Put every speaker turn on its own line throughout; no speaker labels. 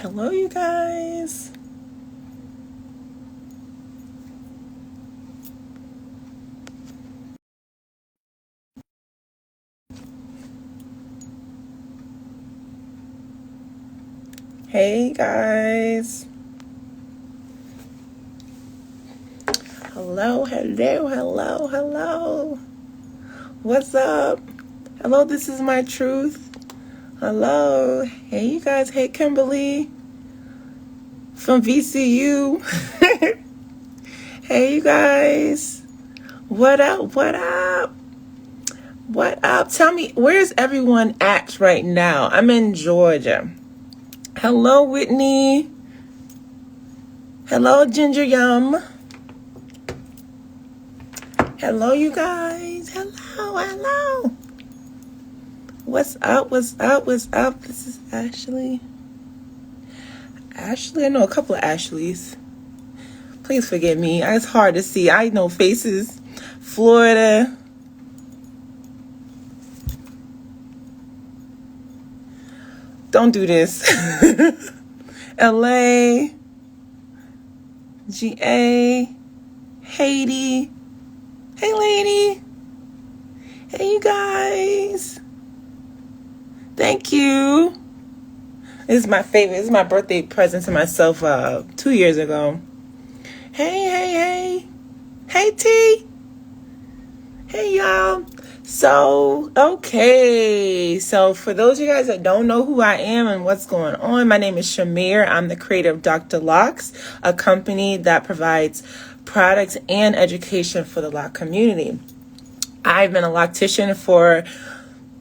Hello, you guys. Hey, guys. Hello, hello, hello, hello. What's up? Hello, this is my truth. Hello. Hey, you guys. Hey, Kimberly from VCU. Hey, you guys. What up? What up? What up? Tell me, where's everyone at right now? I'm in Georgia. Hello, Whitney. Hello, Ginger Yum. Hello, you guys. Hello, hello. What's up? What's up? What's up? This is Ashley. Ashley? I know a couple of Ashleys. Please forgive me. It's hard to see. I know faces. Florida. Don't do this. LA. GA. Haiti. Hey, lady. Hey, you guys. Thank you. This is my favorite. This is my birthday present to myself 2 years ago. Hey, hey, hey. Hey, T. Hey, y'all. So, okay. So, for those of you guys that don't know who I am and what's going on, my name is Shamir. I'm the creator of Dr. Locs, a company that provides products and education for the Loc community. I've been a loctician for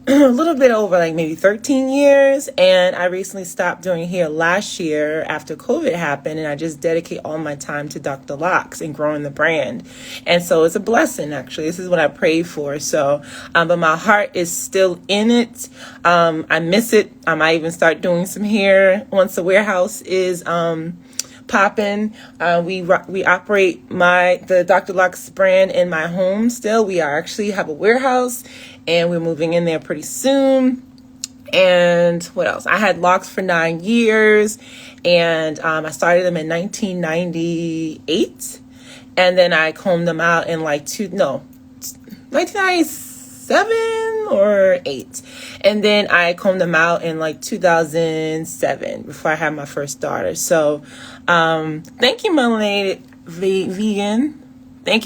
a little bit over like maybe 13 years, and I recently stopped doing hair last year after COVID happened, and I just dedicate all my time to Dr. Locs and growing the brand. And so it's a blessing, actually. This is what I prayed for. So but my heart is still in it. I miss it. I might even start doing some hair once the warehouse is popping. We operate the Dr. Locs brand in my home still. We actually have a warehouse, and we're moving in there pretty soon. And what else? I had locks for 9 years, and I started them in 1998, and then I combed them out in 1997 or 8, and then I combed them out in 2007 before I had my first daughter. So thank you, Melanated Vegan. Thank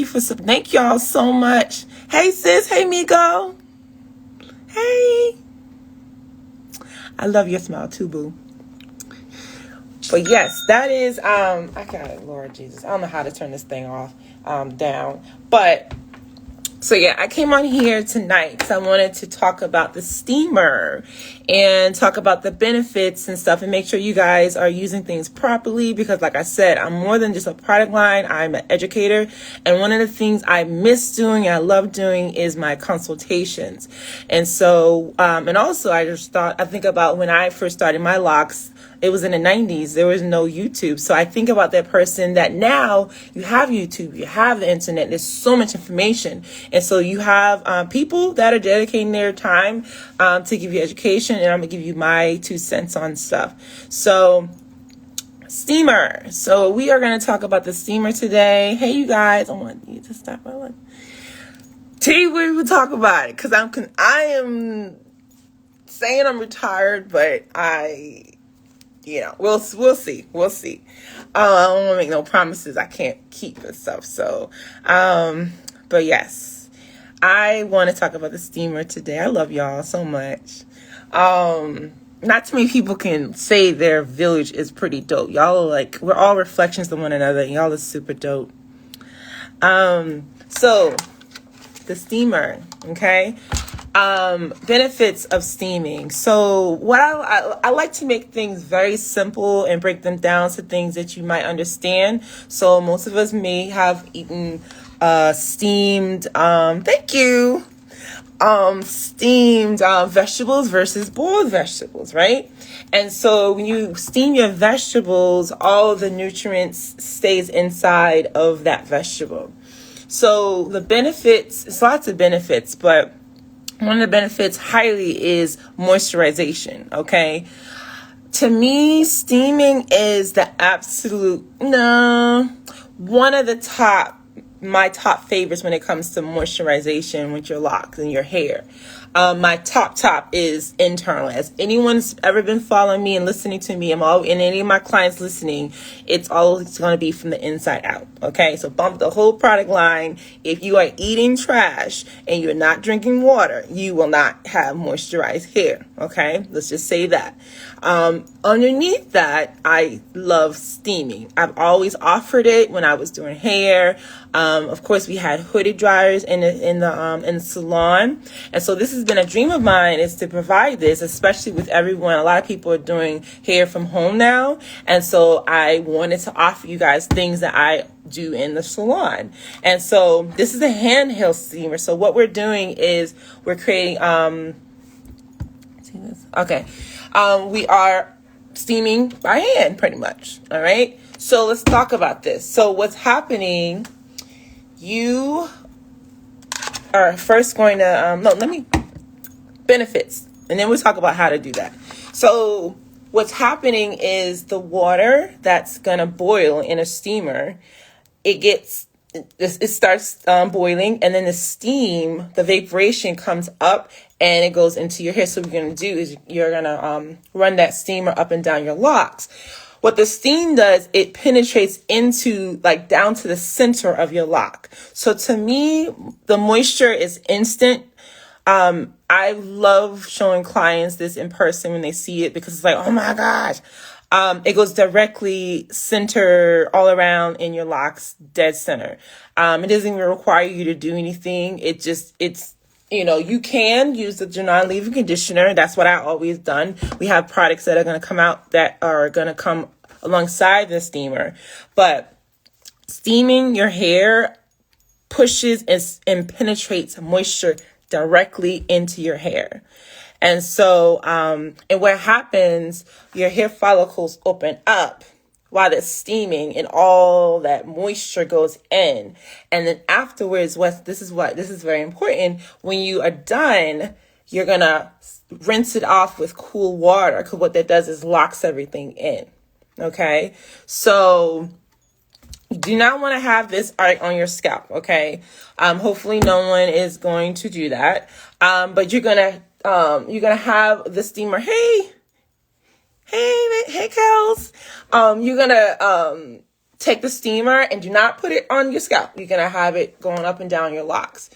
y'all so much. Hey, sis. Hey, Miko. Hey. I love your smile too, boo. But yes, that is I got it, Lord Jesus. I don't know how to turn this thing off down. But so yeah, I came on here tonight because I wanted to talk about the steamer and talk about the benefits and stuff, and make sure you guys are using things properly, because like I said, I'm more than just a product line. I'm an educator, and one of the things I miss doing and I love doing is my consultations. And so and also I think about when I first started my locks. It was in the 90s. There was no YouTube. So I think about that person that now you have YouTube, you have the internet, there's so much information. And so you have people that are dedicating their time to give you education, and I'm going to give you my 2 cents on stuff. So steamer. So we are going to talk about the steamer today. Hey, you guys, I want you to stop. T, we will talk about it, because I am saying I'm retired, but we'll see. I don't want to make no promises I can't keep and stuff. So, but yes, I want to talk about the steamer today. I love y'all so much. Not too many people can say their village is pretty dope. Y'all are we're all reflections of one another, and y'all are super dope. So the steamer, okay. Benefits of steaming. So what I like to make things very simple and break them down to things that you might understand. So most of us may have eaten steamed vegetables versus boiled vegetables, right? And so when you steam your vegetables, all of the nutrients stays inside of that vegetable. So the benefits, it's lots of benefits, but one of the benefits highly is moisturization, okay? To me, steaming is the absolute, no, one of my top favorites when it comes to moisturization with your locks and your hair. My top is internal. As anyone's ever been following me and listening to me, and any of my clients listening, it's always going to be from the inside out. Okay, so bump the whole product line. If you are eating trash and you're not drinking water, you will not have moisturized hair. Okay, let's just say that. Underneath that, I love steaming. I've always offered it when I was doing hair. Of course, we had hooded dryers in the salon, and so this has been a dream of mine, is to provide this, especially with everyone. A lot of people are doing hair from home now, and so I wanted to offer you guys things that I do in the salon. And so this is a handheld steamer. So what we're doing is we're creating we are steaming by hand, pretty much. All right, so let's talk about this. So what's happening, you are first going to benefits, and then we'll talk about how to do that. So what's happening is the water that's going to boil in a steamer, it starts boiling, and then the steam, the vaporation comes up and it goes into your hair. So what you're going to do is you're going to run that steamer up and down your locks. What the steam does, it penetrates into, like, down to the center of your lock. So to me, the moisture is instant. I love showing clients this in person when they see it, because it's like, oh my gosh. It goes directly center all around in your locks, dead center. It doesn't even require you to do anything. You can use the non-leave-in conditioner. That's what I always done. We have products that are going to come out that are going to come alongside the steamer. But steaming your hair pushes and penetrates moisture directly into your hair. And so, and what happens, your hair follicles open up while it's steaming, and all that moisture goes in. And then afterwards, this is very important. When you are done, you're going to rinse it off with cool water, because what that does is locks everything in. Okay. So you do not want to have this on your scalp. Okay. Hopefully no one is going to do that. But you're going to have the steamer. Hey, Kels. You're going to take the steamer and do not put it on your scalp. You're going to have it going up and down your locks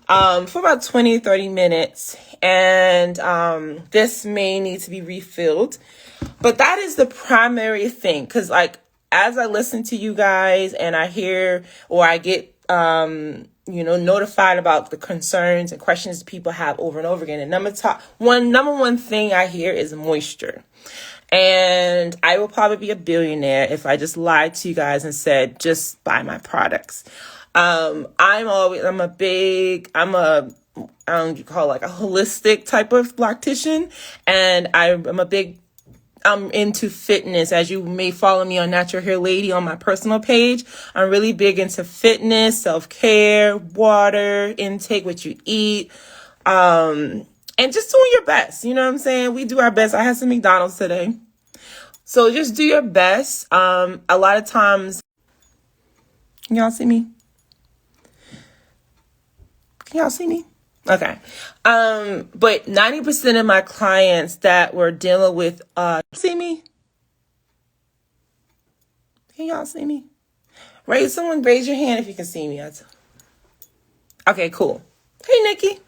for about 20, 30 minutes. And this may need to be refilled. But that is the primary thing. Because, like, as I listen to you guys and I hear, or I get notified about the concerns and questions people have over and over again. And number one thing I hear is moisture. And I will probably be a billionaire if I just lied to you guys and said, just buy my products. I'm a holistic type of loctician. And I'm into fitness. As you may follow me on Natural Hair Lady on my personal page, I'm really big into fitness, self-care, water intake, what you eat, and just doing your best. You know what I'm saying? We do our best. I had some McDonald's today. So just do your best. A lot of times, can y'all see me? Okay. But 90% of my clients that were dealing with, see me? Can y'all see me? Raise your hand if you can see me. Okay, cool. Hey, Nikki.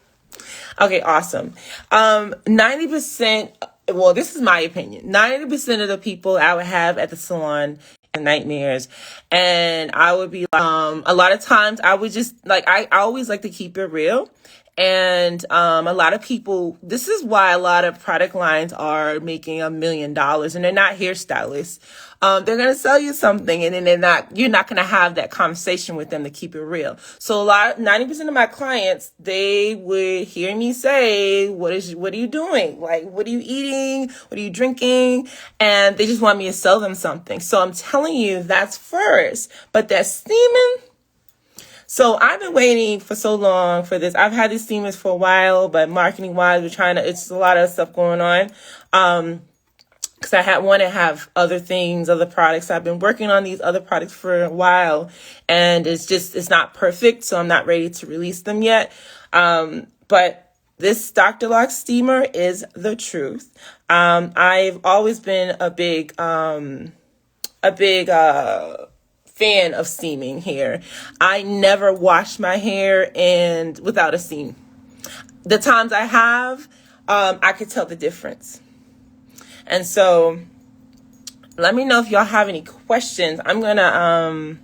Okay, awesome. 90%, well, this is my opinion. 90% of the people I would have at the salon nightmares, and I would be like, a lot of times I would just I always like to keep it real. And a lot of people, this is why a lot of product lines are making $1 million, and they're not hairstylists. They're going to sell you something, and then you're not going to have that conversation with them to keep it real. So 90% of my clients, they would hear me say, what are you doing? Like, what are you eating? What are you drinking? And they just want me to sell them something. So I'm telling you, that's first, but that steaming. So I've been waiting for so long for this. I've had these steamers for a while, but marketing wise, it's a lot of stuff going on. because I want to have other things, other products. I've been working on these other products for a while, and it's not perfect, so I'm not ready to release them yet. But this Dr. Locs steamer is the truth. I've always been a big fan of steaming hair. I never wash my hair and without a steam. The times I have, I could tell the difference. And so let me know if y'all have any questions. I'm going to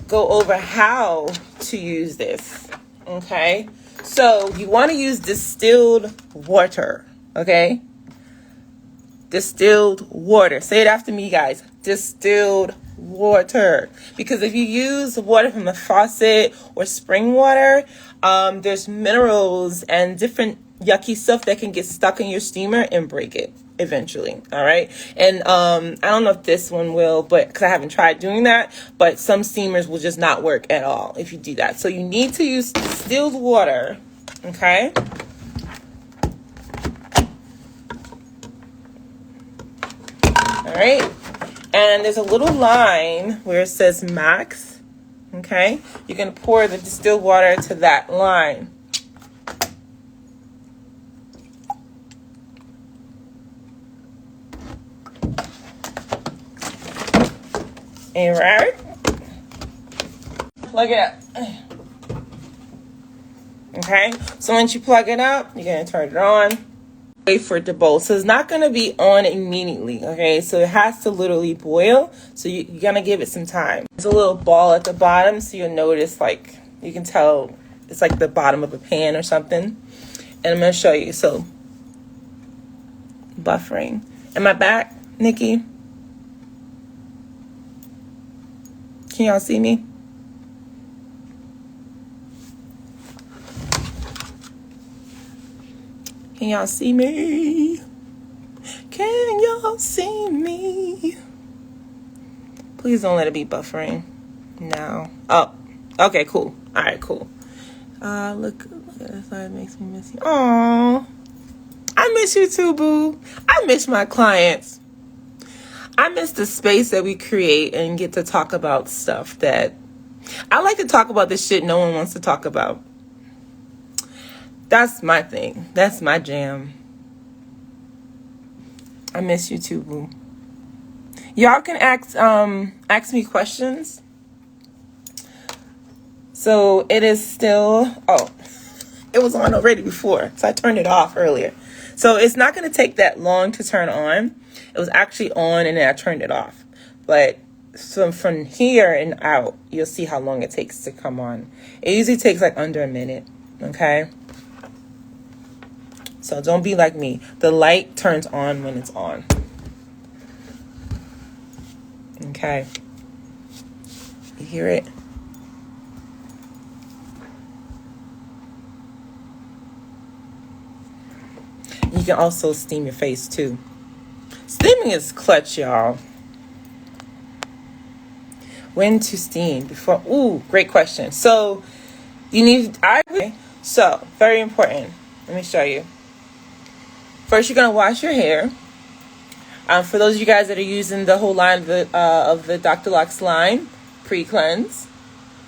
go over how to use this. Okay. So you want to use distilled water. Okay. Distilled water. Say it after me, guys. Distilled water. Because if you use water from the faucet or spring water, there's minerals and different yucky stuff that can get stuck in your steamer and break it eventually. All right. And I don't know if this one will, but because I haven't tried doing that, but some steamers will just not work at all if you do that. So you need to use distilled water. Okay. All right. And there's a little line where it says max. Okay. You're going to pour the distilled water to that line. And right. Plug it up. Okay. So once you plug it up, you're going to turn it on. Wait for it to boil. So it's not going to be on immediately. Okay. So it has to literally boil. So you're going to give it some time. There's a little ball at the bottom. So you'll notice, like, you can tell it's like the bottom of a pan or something. And I'm going to show you. So buffering. Am I back, Nikki? Can y'all see me? Can y'all see me? Can y'all see me? Please don't let it be buffering. No. Oh, okay, cool. All right, cool. Look at that side. It makes me miss you. Aww. I miss you too, boo. I miss my clients. I miss the space that we create and get to talk about stuff that I like to talk about, this shit no one wants to talk about. That's my thing. That's my jam. I miss you too, boo. Y'all can ask me questions. So it is still, it was on already before, so I turned it off earlier. So it's not going to take that long to turn on. It was actually on and then I turned it off. But from here and out, you'll see how long it takes to come on. It usually takes like under a minute. Okay. So don't be like me. The light turns on when it's on. Okay. You hear it? You can also steam your face too. Steaming is clutch, y'all. When to steam before? Ooh, great question. So you need, so very important. Let me show you. First, you're gonna wash your hair. For those of you guys that are using the whole line of the Dr. Locs line, pre-cleanse.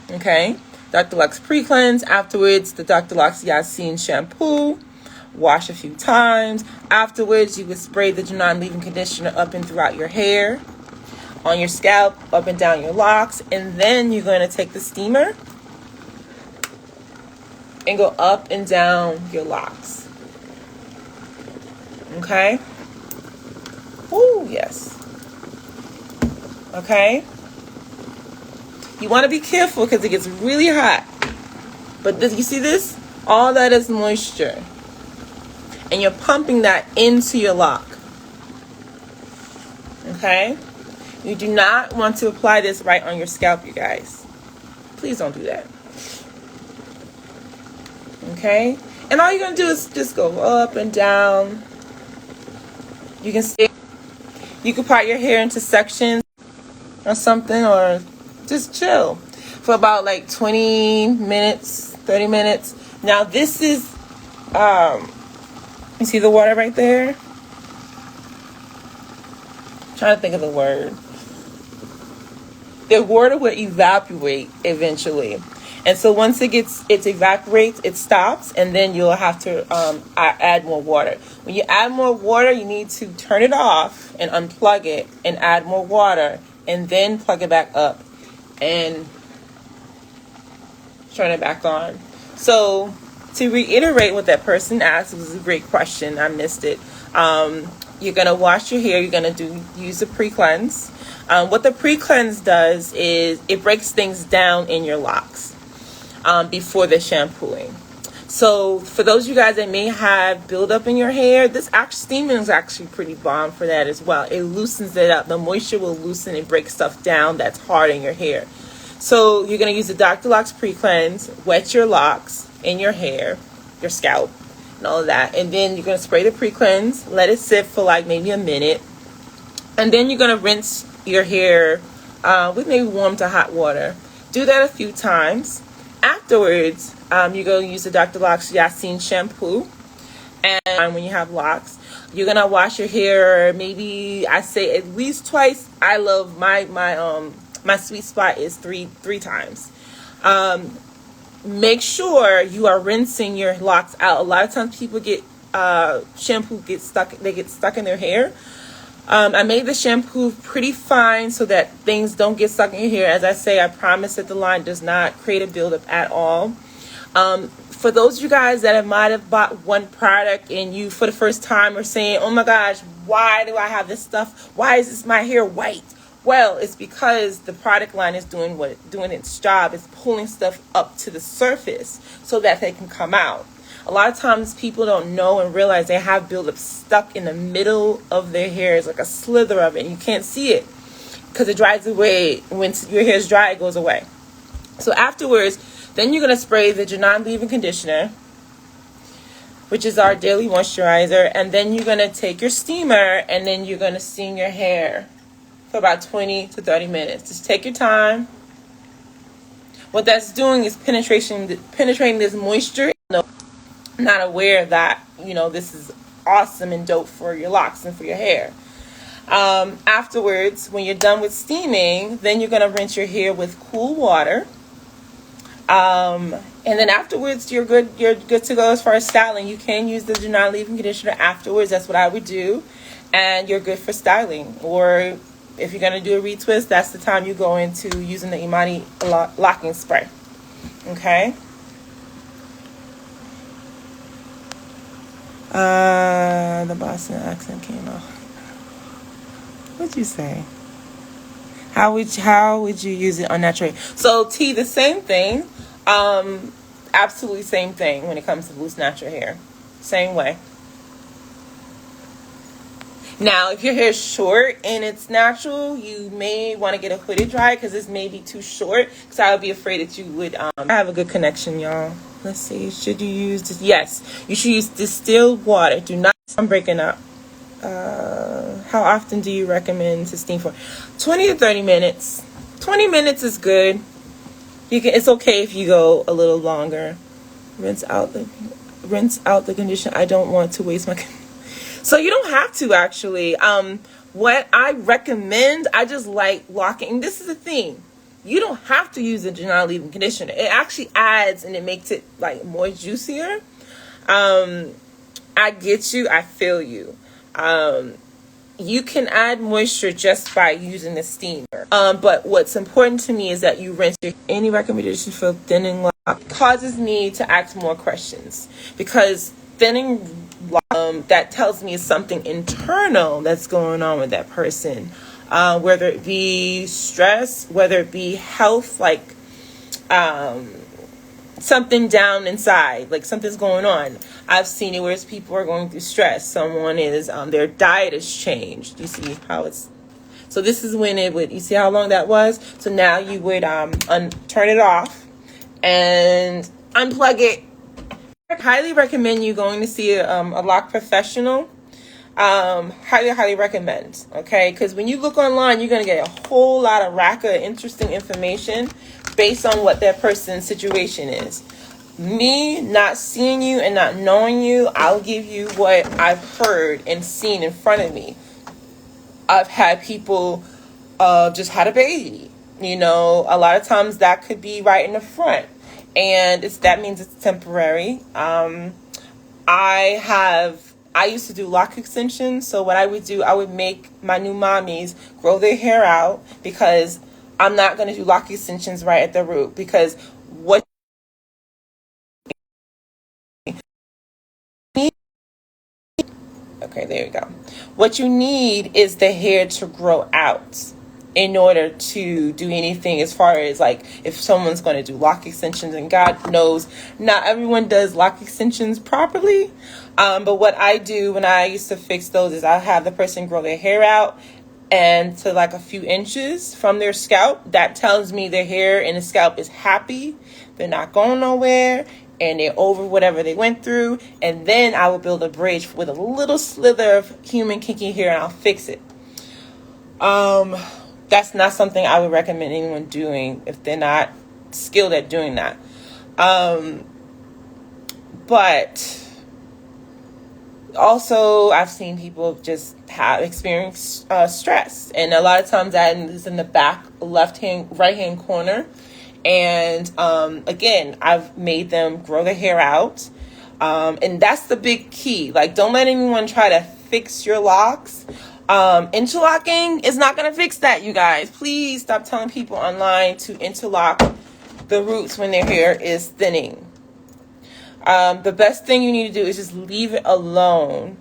Okay, Dr. Locs pre-cleanse. Afterwards, the Dr. Locs Yasin shampoo. Wash a few times. Afterwards, you would spray the non-leave-in conditioner up and throughout your hair, on your scalp, up and down your locks, and then you're going to take the steamer and go up and down your locks. Okay? Ooh, yes. Okay? You want to be careful because it gets really hot. But this, you see this? All that is moisture. And you're pumping that into your lock. Okay? You do not want to apply this right on your scalp, you guys. Please don't do that. Okay? And all you're going to do is just go up and down. You can see, you can part your hair into sections or something, or just chill for about like 20 minutes, 30 minutes. Now this is, you see the water right there? trying to think of the word. The water will evaporate eventually. And so once it evaporates, it stops, and then you'll have to add more water. When you add more water, you need to turn it off and unplug it and add more water, and then plug it back up and turn it back on. So to reiterate what that person asked, it was a great question. I missed it. You're going to wash your hair. You're going to use the pre-cleanse. What the pre-cleanse does is it breaks things down in your locks before the shampooing. So for those of you guys that may have buildup in your hair, this steaming is actually pretty bomb for that as well. It loosens it up. The moisture will loosen and break stuff down that's hard in your hair. So you're going to use the Dr. Locs pre-cleanse, wet your locks in your hair, your scalp, and all of that. And then you're going to spray the pre-cleanse, let it sit for like maybe a minute. And then you're going to rinse your hair with maybe warm to hot water. Do that a few times. Afterwards, you're going to use the Dr. Locs Yasin shampoo. And when you have locks, you're going to wash your hair maybe, I say at least twice. I love my sweet spot is three times. Make sure you are rinsing your locks out. A lot of times people get shampoo get stuck in their hair. I made the shampoo pretty fine so that things don't get stuck in your hair. As I say, I promise that the line does not create a buildup at all. For those of you guys that might have bought one product and you for the first time are saying, oh my gosh, why do I have this stuff? Why is my hair white? Well, it's because the product line is doing its job. It's pulling stuff up to the surface so that they can come out. A lot of times people don't know and realize they have buildup stuck in the middle of their hair. It's like a slither of it, and you can't see it because it dries away. When your hair is dry, it goes away. So afterwards, then you're going to spray the non-leave-in conditioner, which is our daily moisturizer, and then you're going to take your steamer and then you're going to steam your hair for about 20 to 30 minutes. Just take your time. What that's doing is penetrating this moisture. Not aware that this is awesome and dope for your locks and for your hair. Afterwards, when you're done with steaming, then you're going to rinse your hair with cool water. And then afterwards, you're good to go as far as styling. You can use the non-leave-in conditioner afterwards. That's what I would do, and you're good for styling. Or if you're going to do a retwist, that's the time you go into using the Imani locking spray. Okay. The Boston accent came out. What'd you say? How would you use it unnaturally? So T, the same thing. Absolutely same thing when it comes to loose natural hair. Same way. Now, if your hair is short and it's natural, you may want to get a hooded dry because this may be too short. Because I would be afraid that you would. I have a good connection, y'all. Let's see. Should you use this? Yes, you should use distilled water. Do not. I'm breaking up. How often do you recommend to steam for? 20 to 30 minutes. 20 minutes is good. It's okay if you go a little longer. Rinse out the condition. I don't want to waste my. So you don't have to actually. What I recommend, I just like locking. This is the thing. You don't have to use a non-leave-in conditioner. It actually adds and it makes it like more juicier. I get you. I feel you. You can add moisture just by using the steamer. But what's important to me is that you rinse any recommendation for thinning lock causes me to ask more questions, because thinning that tells me something internal that's going on with that person, whether it be stress, whether it be health, like something down inside, like something's going on. I've seen it where people are going through stress. Someone is their diet has changed. You see how it's. So this is when it would. You see how long that was. So now you would turn it off and unplug it. I highly recommend you going to see a lock professional. Highly recommend. Okay, because when you look online, you're gonna get a whole lot of interesting information based on what that person's situation is. Me not seeing you and not knowing you, I'll give you what I've heard and seen in front of me. I've had people just had a baby. You know, a lot of times that could be right in the front, and that means it's temporary. I used to do lock extensions. So what I would do, I would make my new mommies grow their hair out, because I'm not going to do lock extensions right at the root, because what okay, there you go. What you need is the hair to grow out in order to do anything, as far as like if someone's going to do lock extensions, and God knows not everyone does lock extensions properly. But what I do when I used to fix those is I have the person grow their hair out and to like a few inches from their scalp. That tells me their hair and the scalp is happy. They're not going nowhere, and they're over whatever they went through. And then I will build a bridge with a little slither of human kinky hair, and I'll fix it. That's not something I would recommend anyone doing if they're not skilled at doing that. But also, I've seen people just experience stress, and a lot of times that is in the back right hand corner. And again, I've made them grow their hair out, and that's the big key. Like, don't let anyone try to fix your locks. Interlocking is not going to fix that, you guys. Please stop telling people online to interlock the roots when their hair is thinning. The best thing you need to do is just leave it alone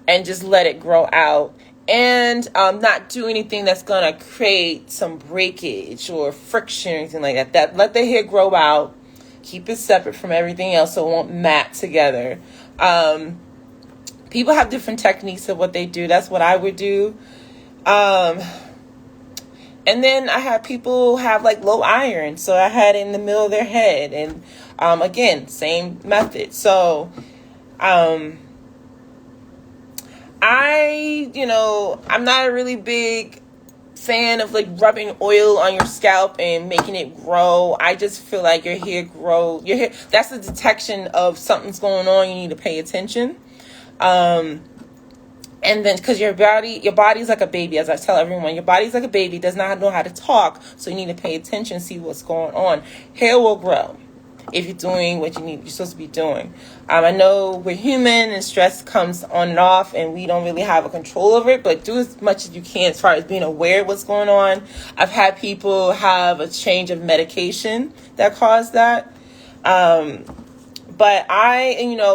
and just let it grow out, and not do anything that's going to create some breakage or friction or anything like that. Let the hair grow out. Keep it separate from everything else so it won't mat together. People have different techniques of what they do. That's what I would do. And then I had people have like low iron. So I had it in the middle of their head. And again, same method. So I'm not a really big fan of like rubbing oil on your scalp and making it grow. I just feel like your hair, that's a detection of something's going on. You need to pay attention. And then, because your body's like a baby, as I tell everyone, your body's like a baby, does not know how to talk, so you need to pay attention, see what's going on. Hair will grow if you're doing what you're supposed to be doing. I know we're human and stress comes on and off, and we don't really have a control over it, but do as much as you can as far as being aware of what's going on. I've had people have a change of medication that caused that. But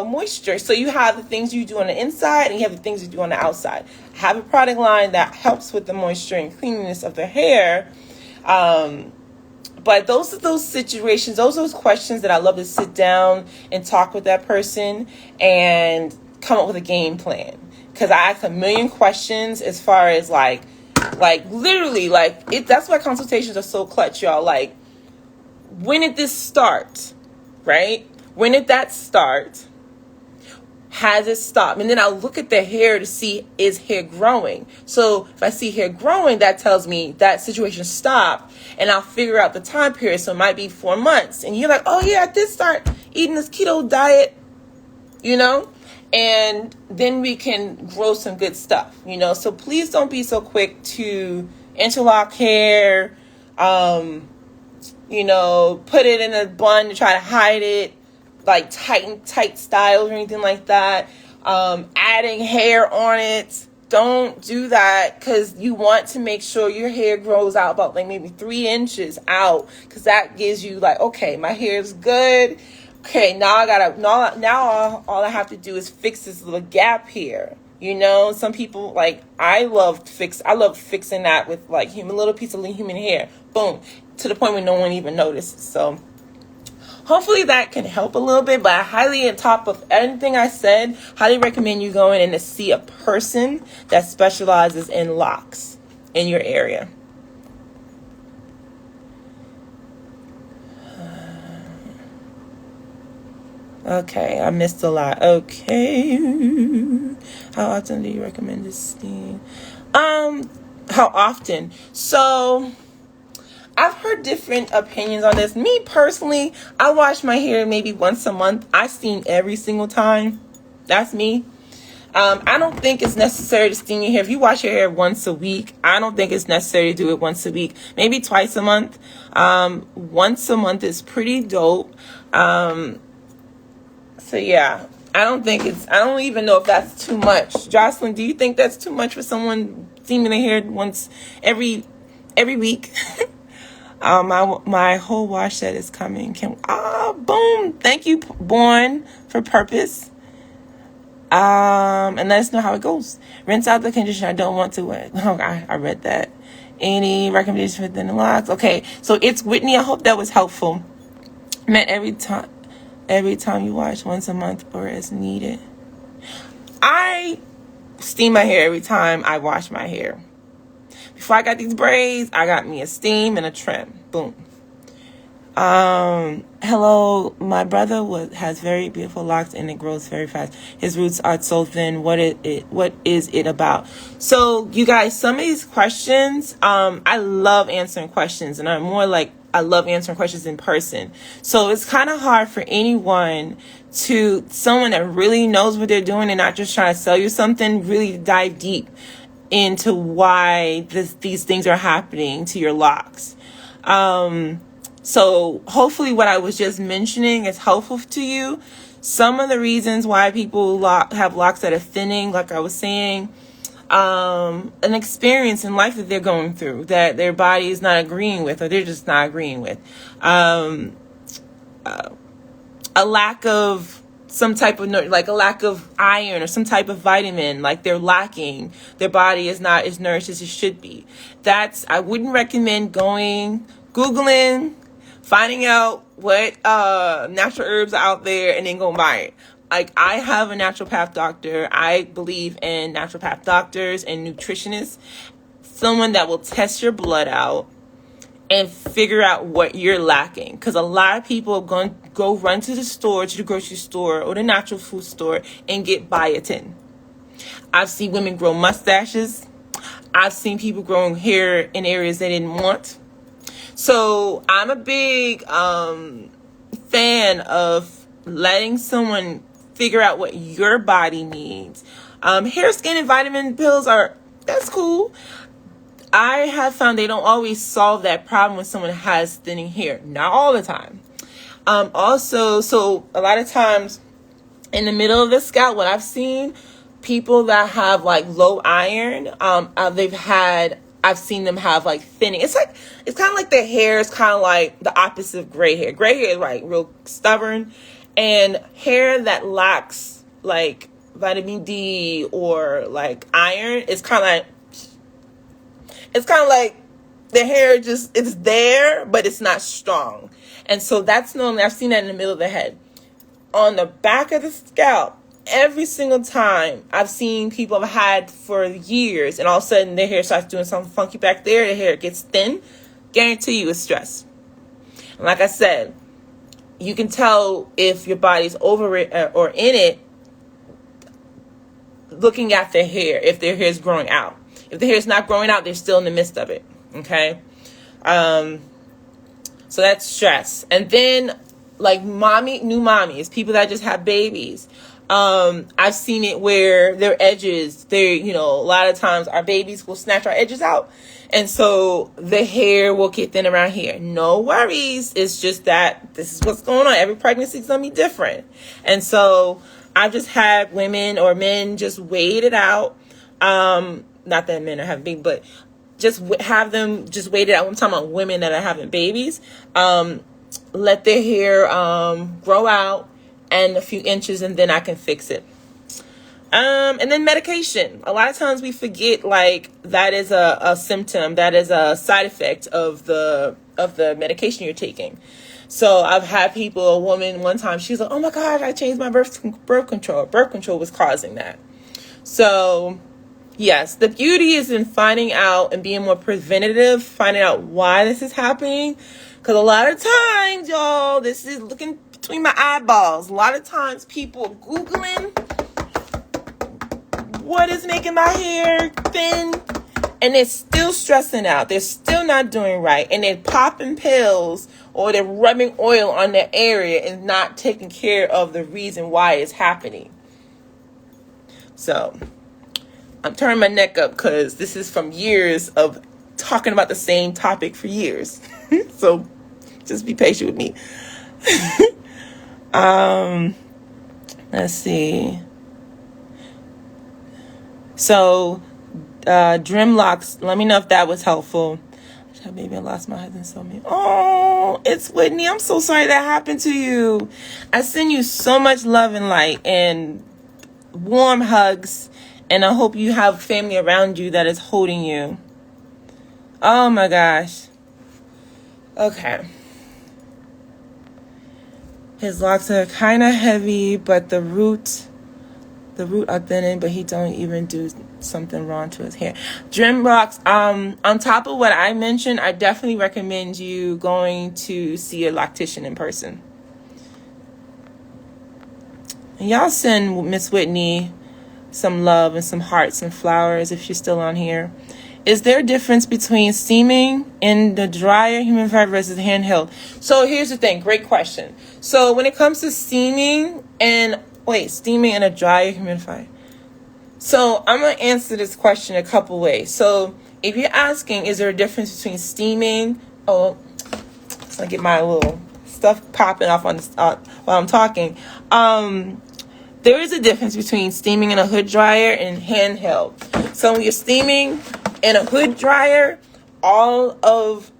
moisture. So you have the things you do on the inside and you have the things you do on the outside. I have a product line that helps with the moisture and cleanliness of the hair. But those are those situations, those are those questions that I love to sit down and talk with that person and come up with a game plan. Because I ask a million questions as far as like literally, that's why consultations are so clutch, y'all. Like, when did this start? Right? When did that start? Has it stopped? And then I'll look at the hair to see, is hair growing? So if I see hair growing, that tells me that situation stopped, and I'll figure out the time period. So it might be 4 months. And you're like, oh yeah, I did start eating this keto diet, and then we can grow some good stuff, So please don't be so quick to interlock hair, put it in a bun to try to hide it, like tight styles or anything like that. Adding hair on it. Don't do that, because you want to make sure your hair grows out about like maybe 3 inches out, because that gives you like, okay, my hair is good. Okay, now all I have to do is fix this little gap here. Some people, like, I love fixing that with like little piece of human hair. Boom, to the point where no one even notices. So hopefully that can help a little bit, but I highly, on top of anything I said, highly recommend you going in to see a person that specializes in locks in your area. Okay, I missed a lot. Okay. How often do you recommend this steam? How often? So I've heard different opinions on this. Me personally, I wash my hair maybe once a month. I steam every single time. That's me. I don't think it's necessary to steam your hair. If you wash your hair once a week, I don't think it's necessary to do it once a week. Maybe twice a month. Once a month is pretty dope. So yeah, I don't even know if that's too much. Jocelyn, do you think that's too much for someone steaming their hair once every week? My whole wash set is coming. Boom. Thank you, Born for Purpose. And let us know how it goes. Rinse out the conditioner. I don't want to. I read that. Any recommendations for thin locks? Okay, so it's Whitney. I hope that was helpful. Meant every time you wash, once a month or as needed. I steam my hair every time I wash my hair. Before I got these braids, I got me a steam and a trim. Boom. Hello, my brother has very beautiful locks and it grows very fast. His roots are so thin. What is it about? So you guys, some of these questions, I love answering questions, and I love answering questions in person. So it's kind of hard for someone that really knows what they're doing and not just trying to sell you something, really dive deep into why these things are happening to your locks. So hopefully what I was just mentioning is helpful to you. Some of the reasons why people have locks that are thinning, like I was saying, an experience in life that they're going through that their body is not agreeing with, or they're just not agreeing with. A lack of some type of, like a lack of iron or some type of vitamin, like they're lacking. Their body is not as nourished as it should be. I wouldn't recommend Googling, finding out what natural herbs are out there and then go buy it. Like, I have a naturopath doctor. I believe in naturopath doctors and nutritionists. Someone that will test your blood out and figure out what you're lacking. Because a lot of people are going to go run to the grocery store or the natural food store and get biotin. I've seen women grow mustaches. I've seen people growing hair in areas they didn't want. So I'm a big fan of letting someone figure out what your body needs. Hair, skin, and vitamin pills that's cool. I have found they don't always solve that problem when someone has thinning hair. Not all the time. Also, so a lot of times in the middle of the scalp, what I've seen, people that have like low iron, I've seen them have like thinning. It's kind of like their hair is kind of like the opposite of gray hair. Gray hair is like real stubborn, and hair that lacks like vitamin D or like iron is kind of like the hair it's there, but it's not strong. And so that's normally, I've seen that in the middle of the head. On the back of the scalp, every single time I've seen people have had for years, and all of a sudden their hair starts doing something funky back there, their hair gets thin, guarantee you it's stress. And like I said, you can tell if your body's over it or in it looking at their hair, if their hair is growing out. If the hair is not growing out, they're still in the midst of it. Okay? So that's stress. And then like new mommies, people that just have babies. I've seen it where their edges, a lot of times our babies will snatch our edges out. And so the hair will get thin around here. No worries. It's just that this is what's going on. Every pregnancy is going to be different. And so I've just had women or men just wait it out. Not that men are having babies, but just have them just wait it out. I'm talking about women that are having babies. Let their hair grow out and a few inches, and then I can fix it. And then medication. A lot of times we forget like that is a symptom, that is a side effect of the medication you're taking. So I've had a woman one time, she's like, oh my God, I changed my birth control. Birth control was causing that. So yes, the beauty is in finding out and being more preventative, finding out why this is happening. Because a lot of times, y'all, this is looking between my eyeballs. A lot of times people are Googling what is making my hair thin, and they're still stressing out. They're still not doing right. And they're popping pills or they're rubbing oil on their area and not taking care of the reason why it's happening. So I'm turning my neck up because this is from years of talking about the same topic for years. So just be patient with me. Let's see. So Locs, let me know if that was helpful. Maybe I lost my husband so many. Oh, it's Whitney. I'm so sorry that happened to you. I send you so much love and light and warm hugs. And I hope you have family around you that is holding you. Oh my gosh. Okay. His locks are kind of heavy, but the root are thinning, but he don't even do something wrong to his hair. Locs, on top of what I mentioned, I definitely recommend you going to see a loctician in person. And y'all send Miss Whitney some love and some hearts and flowers if she's still on here. Is there a difference between steaming in the Drier Human Vibe versus Handheld? So here's the thing. Great question. So when it comes to steaming in a Drier Human Vibe. So I'm going to answer this question a couple ways. So if you're asking, is there a difference between steaming? Oh, let's get my little stuff popping off on while I'm talking. There is a difference between steaming in a hood dryer and handheld. So when you're steaming in a hood dryer, all of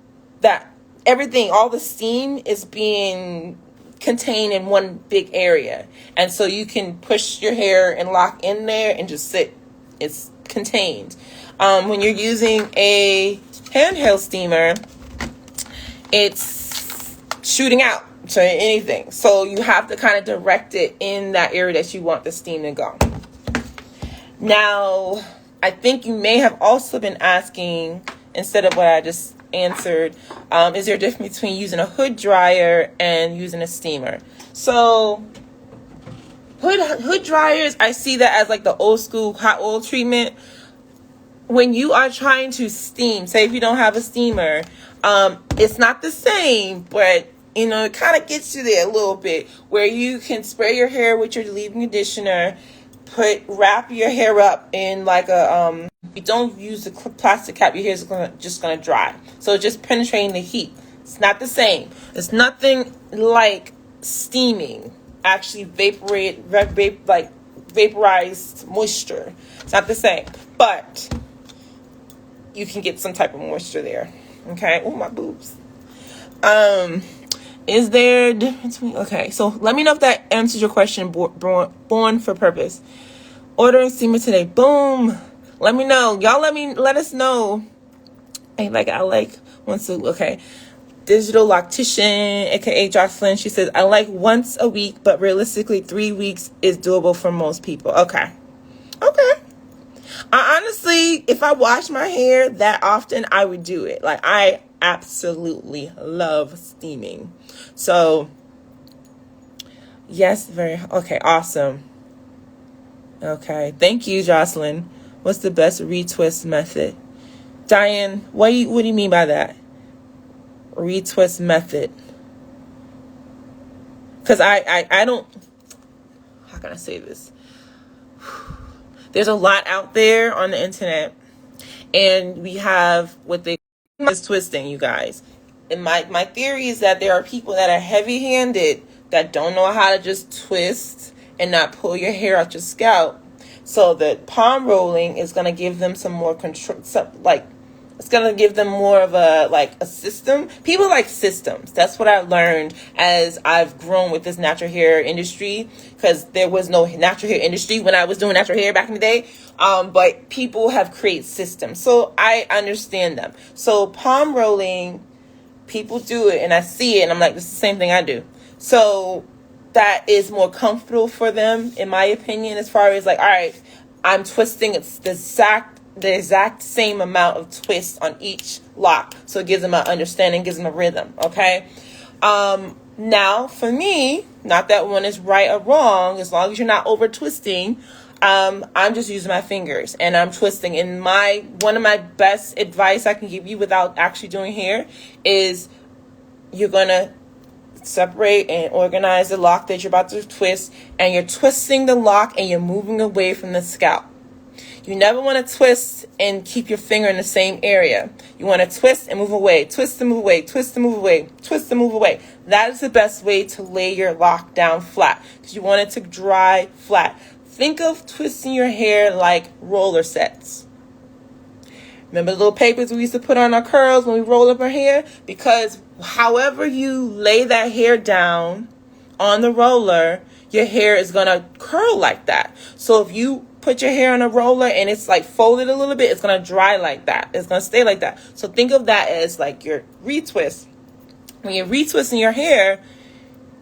that, everything, all the steam is being contained in one big area. And so you can push your hair and lock in there and just sit. It's contained. When you're using a handheld steamer, it's shooting out to anything. So you have to kind of direct it in that area that you want the steam to go. Now, I think you may have also been asking, instead of what I just answered, is there a difference between using a hood dryer and using a steamer? So hood dryers, I see that as like the old school hot oil treatment. When you are trying to steam, say if you don't have a steamer, it's not the same, but it kind of gets you there a little bit, where you can spray your hair with your leave-in conditioner, wrap your hair up in like a you don't use the plastic cap, your hair is just gonna dry. So just penetrating the heat. It's not the same. It's nothing like steaming. Actually vaporized moisture. It's not the same, but you can get some type of moisture there. Okay. Oh, my boobs. Is there a difference between... Okay, so let me know if that answers your question. Born for purpose. Ordering steamer today. Boom. Let me know. Y'all let us know. Okay. Digital loctician, aka Jocelyn. She says, I like once a week, but realistically 3 weeks is doable for most people. Okay. I honestly, if I wash my hair that often, I would do it. Like, I absolutely love steaming. So, yes, okay, awesome. Okay, thank you, Jocelyn. What's the best retwist method? Diane, what do you mean by that? Retwist method? Because I don't, how can I say this? There's a lot out there on the internet, and we have what they call is twisting, you guys. And my theory is that there are people that are heavy-handed that don't know how to just twist and not pull your hair out your scalp. So the palm rolling is going to give them some more control, it's going to give them more of a system. People like systems. That's what I learned as I've grown with this natural hair industry, because there was no natural hair industry when I was doing natural hair back in the day. But people have created systems. So I understand them. So palm rolling, people do it and I see it and I'm like, this is the same thing I do. So that is more comfortable for them, in my opinion, as far as all right, I'm twisting. It's the exact same amount of twist on each lock, so it gives them an understanding, gives them a rhythm. Okay. Now for me, not that one is right or wrong, as long as you're not over twisting. I'm just using my fingers and I'm twisting. And one of my best advice I can give you without actually doing hair is you're gonna separate and organize the lock that you're about to twist, and you're twisting the lock and you're moving away from the scalp. You never want to twist and keep your finger in the same area. You want to twist and move away, twist and move away, twist and move away, twist and move away. That is the best way to lay your lock down flat, because you want it to dry flat. Think of twisting your hair like roller sets. Remember the little papers we used to put on our curls when we roll up our hair? Because however you lay that hair down on the roller, your hair is going to curl like that. So if you put your hair on a roller and it's like folded a little bit, it's going to dry like that. It's going to stay like that. So think of that as like your retwist. When you're retwisting your hair,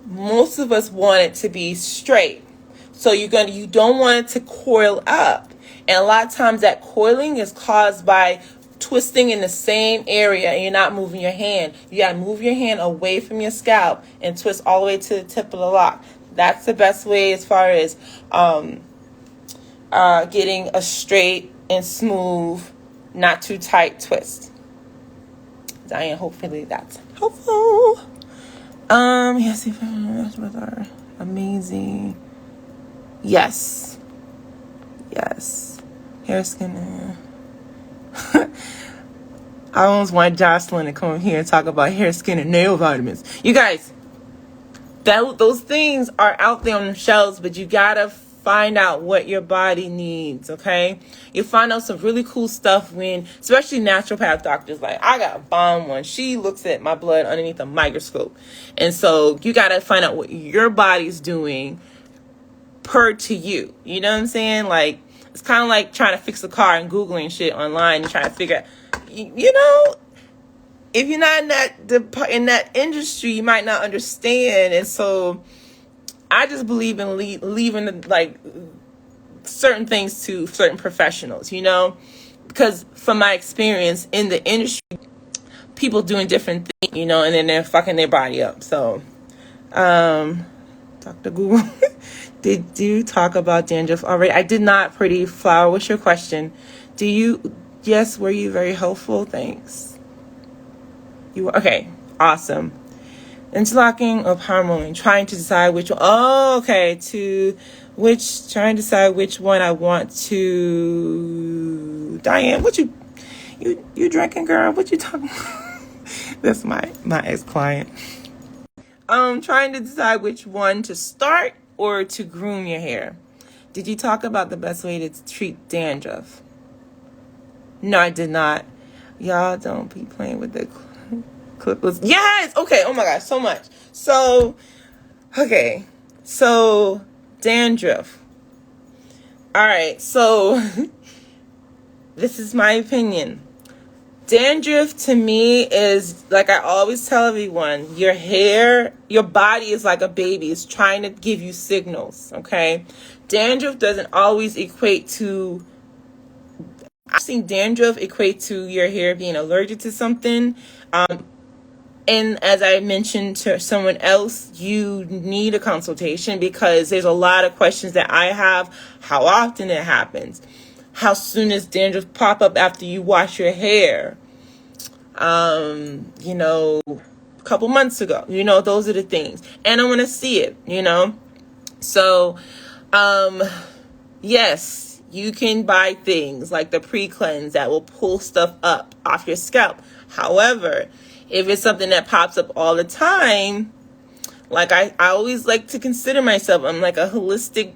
most of us want it to be straight. So you don't want it to coil up. And a lot of times that coiling is caused by twisting in the same area and you're not moving your hand. You got to move your hand away from your scalp and twist all the way to the tip of the lock. That's the best way as far as getting a straight and smooth, not too tight twist. Diane, hopefully that's helpful. Yes, amazing. Yes. Hair, skin. I almost want Jocelyn to come here and talk about hair, skin, and nail vitamins. You guys, those things are out there on the shelves, but you gotta find out what your body needs, okay? You find out some really cool stuff when, especially naturopath doctors, like I got a bomb one. She looks at my blood underneath a microscope. And so you gotta find out what your body's doing per to you. You know what I'm saying? Like, it's kind of like trying to fix a car and Googling shit online and trying to figure out, you know, if you're not in that industry, you might not understand. And so I just believe in leaving like certain things to certain professionals, you know, because from my experience in the industry, people doing different things, you know, and then they're fucking their body up. So, Dr. Google, did you talk about dandruff already? I did not, Pretty Flower. What's your question? Yes, were you very helpful? Thanks. You were, okay, awesome. Interlocking of hormone, trying to decide which one. Oh, okay. Trying to decide which one I want to. Diane, what you drinking, girl? What you talking about? That's my ex-client. Trying to decide which one to start or to groom your hair. Did you talk about the best way to treat dandruff? No, I did not. Y'all don't be playing with the clippers. Yes. Okay. Oh my gosh, so much. So, okay. So, dandruff. All right. So, this is my opinion. Dandruff to me is, like I always tell everyone, your body is like a baby. It's trying to give you signals, okay? Dandruff doesn't always equate to, I've seen dandruff equate to your hair being allergic to something. And as I mentioned to someone else, you need a consultation because there's a lot of questions that I have. How often it happens? How soon does dandruff pop up after you wash your hair? You know, a couple months ago, you know, those are the things. And I want to see it, you know. So, yes, you can buy things like the pre-cleanse that will pull stuff up off your scalp. However, if it's something that pops up all the time, like I always like to consider myself, I'm like a holistic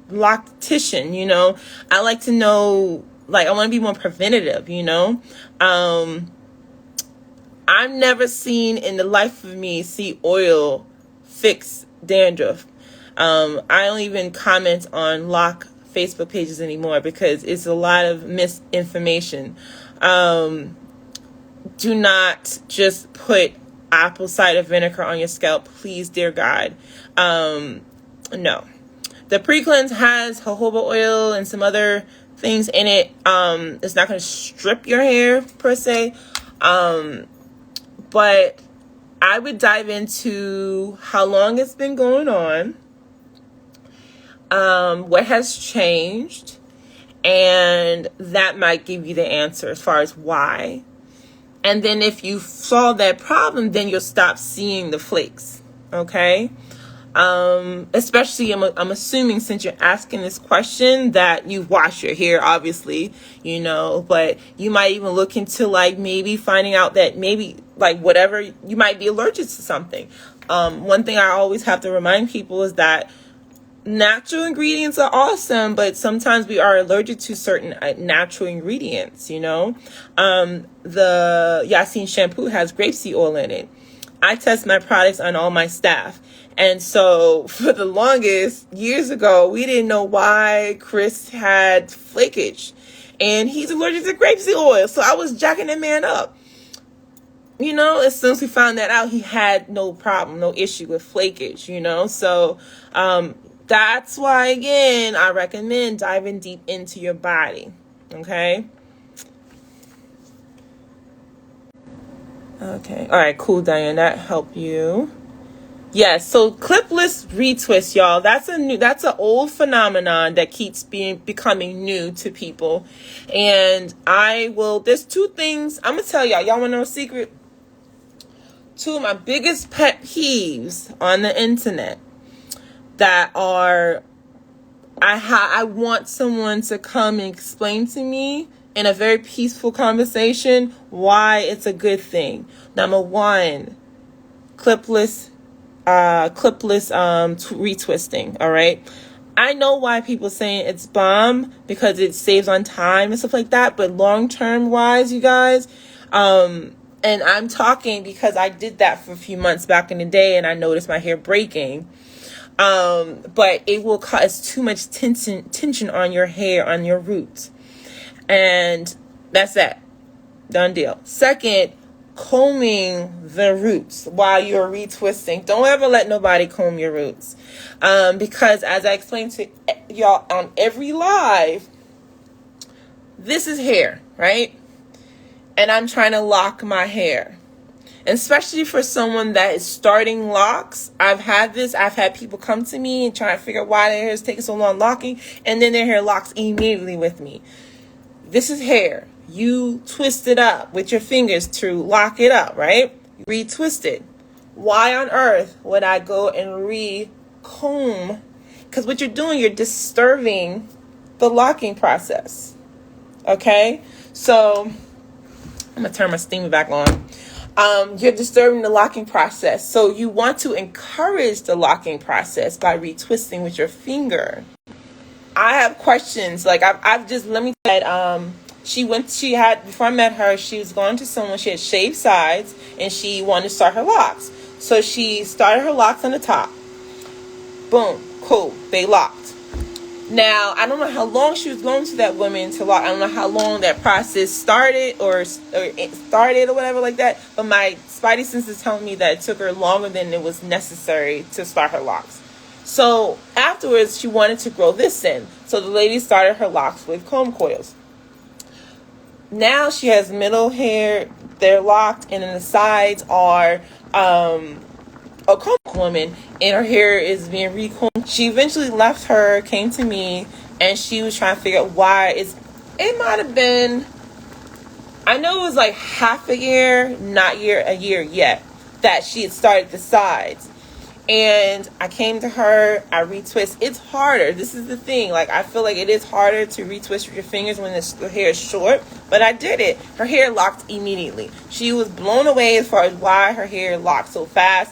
loctician, you know. I like to know, like, I want to be more preventative, you know. I've never seen in the life of me see oil fix dandruff. I don't even comment on lock Facebook pages anymore because it's a lot of misinformation. Do not just put apple cider vinegar on your scalp, please, dear God. No. The pre-cleanse has jojoba oil and some other things in it. It's not going to strip your hair per se. But I would dive into how long it's been going on, what has changed, and that might give you the answer as far as why. And then if you solve that problem, then you'll stop seeing the flakes. Okay. Especially I'm assuming, since you're asking this question, that you wash your hair, obviously, but you might even look into like maybe finding out that maybe like whatever, you might be allergic to something. One thing I always have to remind people is that natural ingredients are awesome, but sometimes we are allergic to certain natural ingredients. The Yasin shampoo has grapeseed oil in it. I test my products on all my staff. And so for the longest, years ago, we didn't know why Chris had flakage. And he's allergic to grapeseed oil. So I was jacking that man up. As soon as we found that out, he had no problem, no issue with flakage, So that's why, again, I recommend diving deep into your body. Okay? Okay. All right, cool, Diane. That helped you. Yes, so clipless retwist, y'all. That's an old phenomenon that keeps becoming new to people. And there's two things I'm gonna tell y'all. Y'all wanna know a secret? Two of my biggest pet peeves on the internet that are, I want someone to come and explain to me in a very peaceful conversation why it's a good thing. Number one, clipless retwisting. All right, I know why people saying it's bomb, because it saves on time and stuff like that, but long-term wise, you guys, and I'm talking because I did that for a few months back in the day, and I noticed my hair breaking. But it will cause too much tension on your hair, on your roots, and that's that. Done deal. Second, combing the roots while you're retwisting. Don't ever let nobody comb your roots. Because as I explained to y'all on every live, this is hair, right? And I'm trying to lock my hair. And especially for someone that is starting locks, I've had people come to me and try to figure out why their hair is taking so long locking, and then their hair locks immediately with me. This is hair. You twist it up with your fingers to lock it up, right? Retwist it. Why on earth would I go and re-comb? Because what you're doing, you're disturbing the locking process. Okay? So, I'm going to turn my steamer back on. You're disturbing the locking process. So you want to encourage the locking process by retwisting with your finger. I have questions. Like I've just, let me tell you, before I met her, she was going to someone, she had shaved sides, and she wanted to start her locks. So she started her locks on the top. Boom, cool, they locked. Now, I don't know how long she was going to that woman to lock. I don't know how long that process started or whatever like that. But my spidey sense is telling me that it took her longer than it was necessary to start her locks. So afterwards, she wanted to grow this in. So the lady started her locks with comb coils. Now she has middle hair, they're locked, and then the sides are a comb woman, and her hair is being recombed. She eventually left her, came to me, and she was trying to figure out why. It might have been, I know it was like half a year, not a year yet, that she had started the sides. And I came to her, I retwist. It's harder. This is the thing. Like, I feel like it is harder to retwist with your fingers when the hair is short. But I did it. Her hair locked immediately. She was blown away as far as why her hair locked so fast.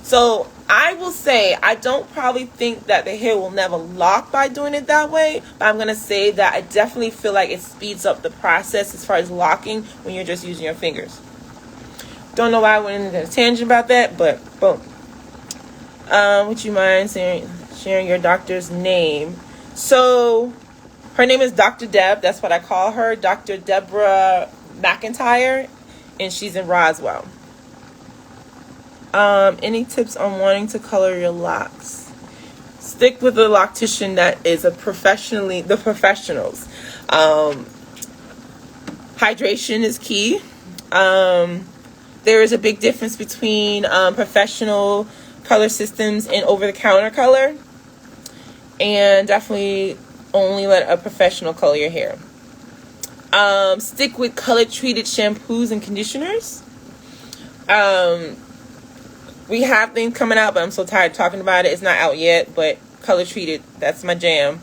So I will say, I don't probably think that the hair will never lock by doing it that way. But I'm going to say that I definitely feel like it speeds up the process as far as locking when you're just using your fingers. Don't know why I went into a tangent about that, but boom. Would you mind sharing your doctor's name? So her name is Dr. Deb. That's what I call her. Dr. Deborah McIntyre. And she's in Roswell. Any tips on wanting to color your locks? Stick with a loctician that is the professionals. Hydration is key. There is a big difference between professional color systems and over-the-counter color, and definitely only let a professional color your hair. Stick with color-treated shampoos and conditioners. We have things coming out, but I'm so tired of talking about it. It's not out yet, but color treated, that's my jam.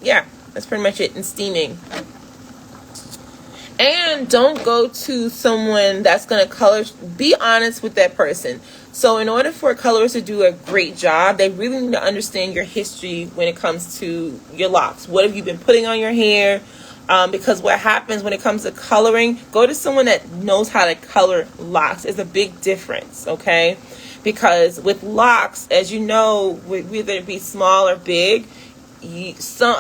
Yeah, that's pretty much it. And steaming. And don't go to someone that's going to color. Be honest with that person. So in order for a colorist to do a great job, they really need to understand your history when it comes to your locks. What have you been putting on your hair? Because what happens when it comes to coloring, go to someone that knows how to color locks. It's a big difference, okay? Because with locks, as you know, whether it be small or big, a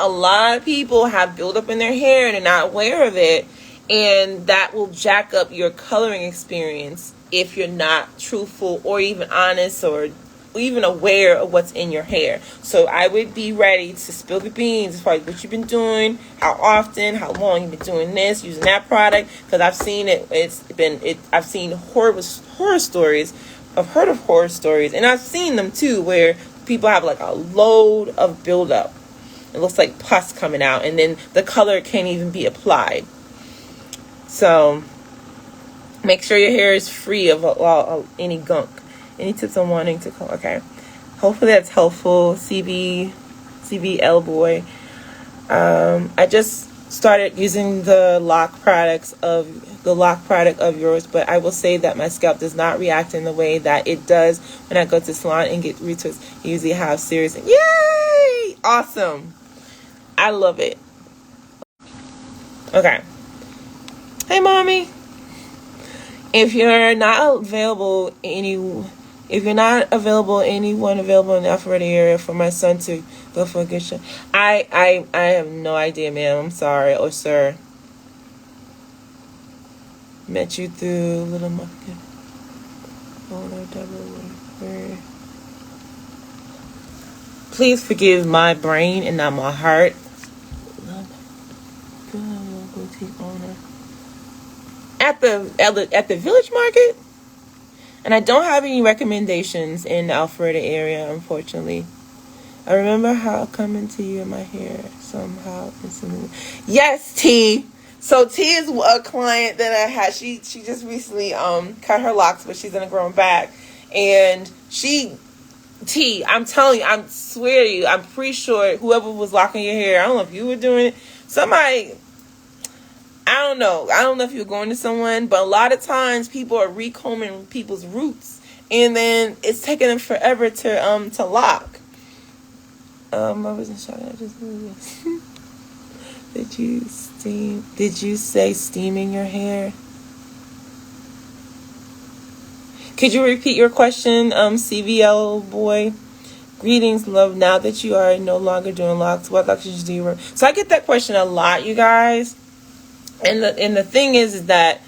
lot of people have buildup in their hair and they're not aware of it. And that will jack up your coloring experience if you're not truthful or even honest or even aware of what's in your hair. So I would be ready to spill the beans as far as what you've been doing, how often, how long you've been doing this, using that product. Because I've seen it. I've seen horror stories. I've heard of horror stories, and I've seen them too, where people have like a load of buildup. It looks like pus coming out, and then the color can't even be applied. So make sure your hair is free of any gunk. Any tips on wanting to color? Okay. Hopefully that's helpful. CBL boy. I just started using the lock product of yours, but I will say that my scalp does not react in the way that it does when I go to salon and get retwist. I usually have serious. Yay! Awesome. I love it. Okay. Hey, mommy. If you're not available, anyone available in the Alpharetta area for my son to go for a good show, I have no idea, ma'am. I'm sorry, or sir. Met you through Little Muffin. Please forgive my brain and not my heart. At the Village Market, and I don't have any recommendations in the Alpharetta area, unfortunately. I remember how coming to you in my hair somehow instantly. Yes, T. So T is a client that I had. She just recently cut her locks, but she's gonna grow them back. And I'm telling you, I swear to you, I'm pretty sure whoever was locking your hair, I don't know if you were doing it. Somebody, I don't know if you're going to someone, but a lot of times people are recombing people's roots, and then it's taking them forever to lock. I wasn't sure. I just Did you say steaming your hair? Could you repeat your question, CVL boy? Greetings, love. Now that you are no longer doing locks, what locks do you run? So I get that question a lot, you guys. And the thing is that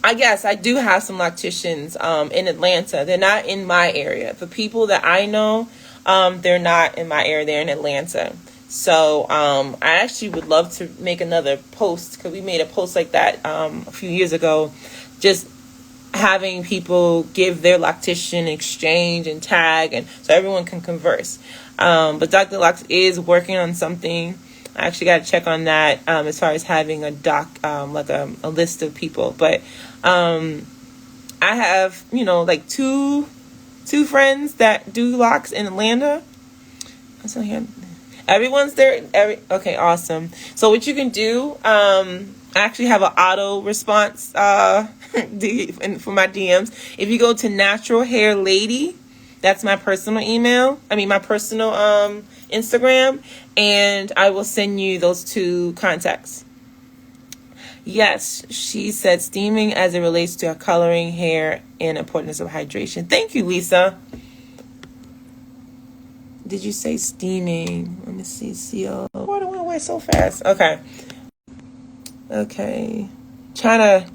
I guess I do have some locticians in Atlanta. They're not in my area. The people that I know, they're not in my area. They're in Atlanta. So I actually would love to make another post, because we made a post like that a few years ago, just having people give their loctician exchange and tag, and so everyone can converse. But Dr. Locs is working on something. I actually got to check on that as far as having a like a list of people. But I have, like two friends that do locks in Atlanta. So here, everyone's there. Okay, awesome. So what you can do, I actually have an auto response for my DMs. If you go to Natural Hair Lady, that's my personal email. My personal Instagram, and I will send you those two contacts. Yes, she said steaming as it relates to coloring hair and importance of hydration. Thank you, Lisa. Did you say steaming? Let me see. Why did it went away so fast? Okay. Trying to.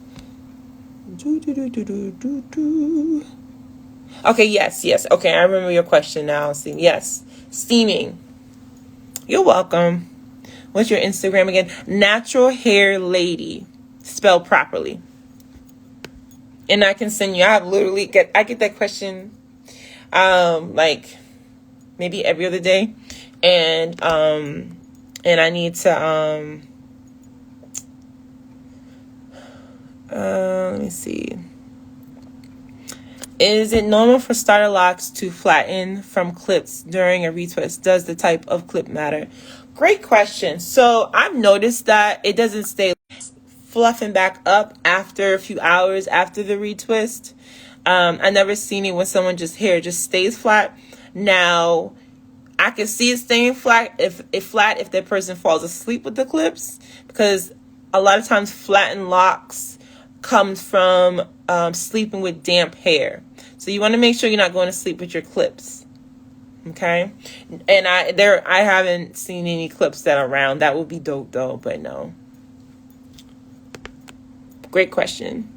Okay, yes. Okay, I remember your question now. Yes, steaming. You're welcome. What's your Instagram again? Natural Hair Lady, spelled properly. And I can send you. I get that question, like maybe every other day, and I need to let me see. Is it normal for starter locks to flatten from clips during a retwist? Does the type of clip matter? Great question. So I've noticed that it doesn't stay fluffing back up after a few hours after the retwist. I never seen it when someone hair just stays flat. Now, I can see it staying flat if the person falls asleep with the clips, because a lot of times flattened locks comes from sleeping with damp hair. So you want to make sure you're not going to sleep with your clips. Okay? And I haven't seen any clips that are round. That would be dope though, but no. Great question.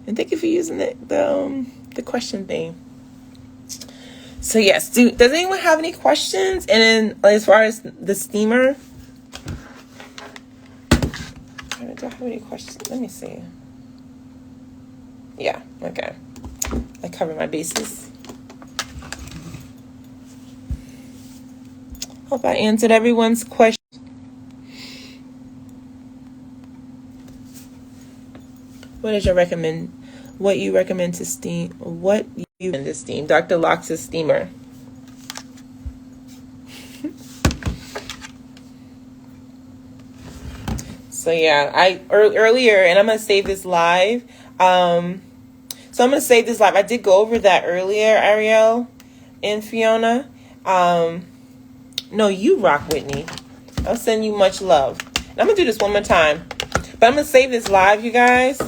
And thank you for using the question thing. So yes, does anyone have any questions? And then as far as the steamer, I don't have any questions. Let me see. Yeah, okay. I covered my bases. Hope I answered everyone's question. What you recommend to steam? What you in this steam? Dr. Locs' steamer. So yeah, earlier, and I'm gonna save this live. I did go over that earlier, Ariel and Fiona. No, you rock, Whitney. I'll send you much love. And I'm gonna do this one more time, but I'm gonna save this live, you guys.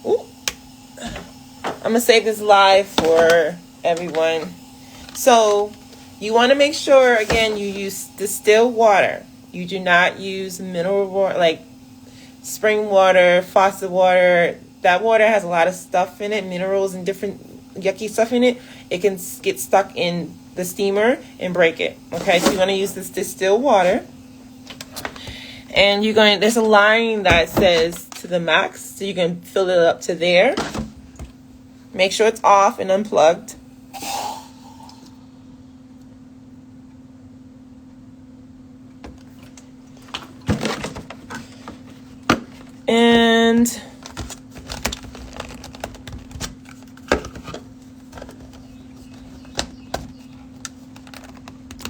Ooh. I'm gonna save this live for everyone. So you want to make sure, again, you use distilled water. You do not use mineral water like spring water, faucet water. That water has a lot of stuff in it, minerals and different yucky stuff in it. It can get stuck in the steamer and break it. Okay, so you're going to use this distilled water. And there's a line that says to the max, so you can fill it up to there. Make sure it's off and unplugged. And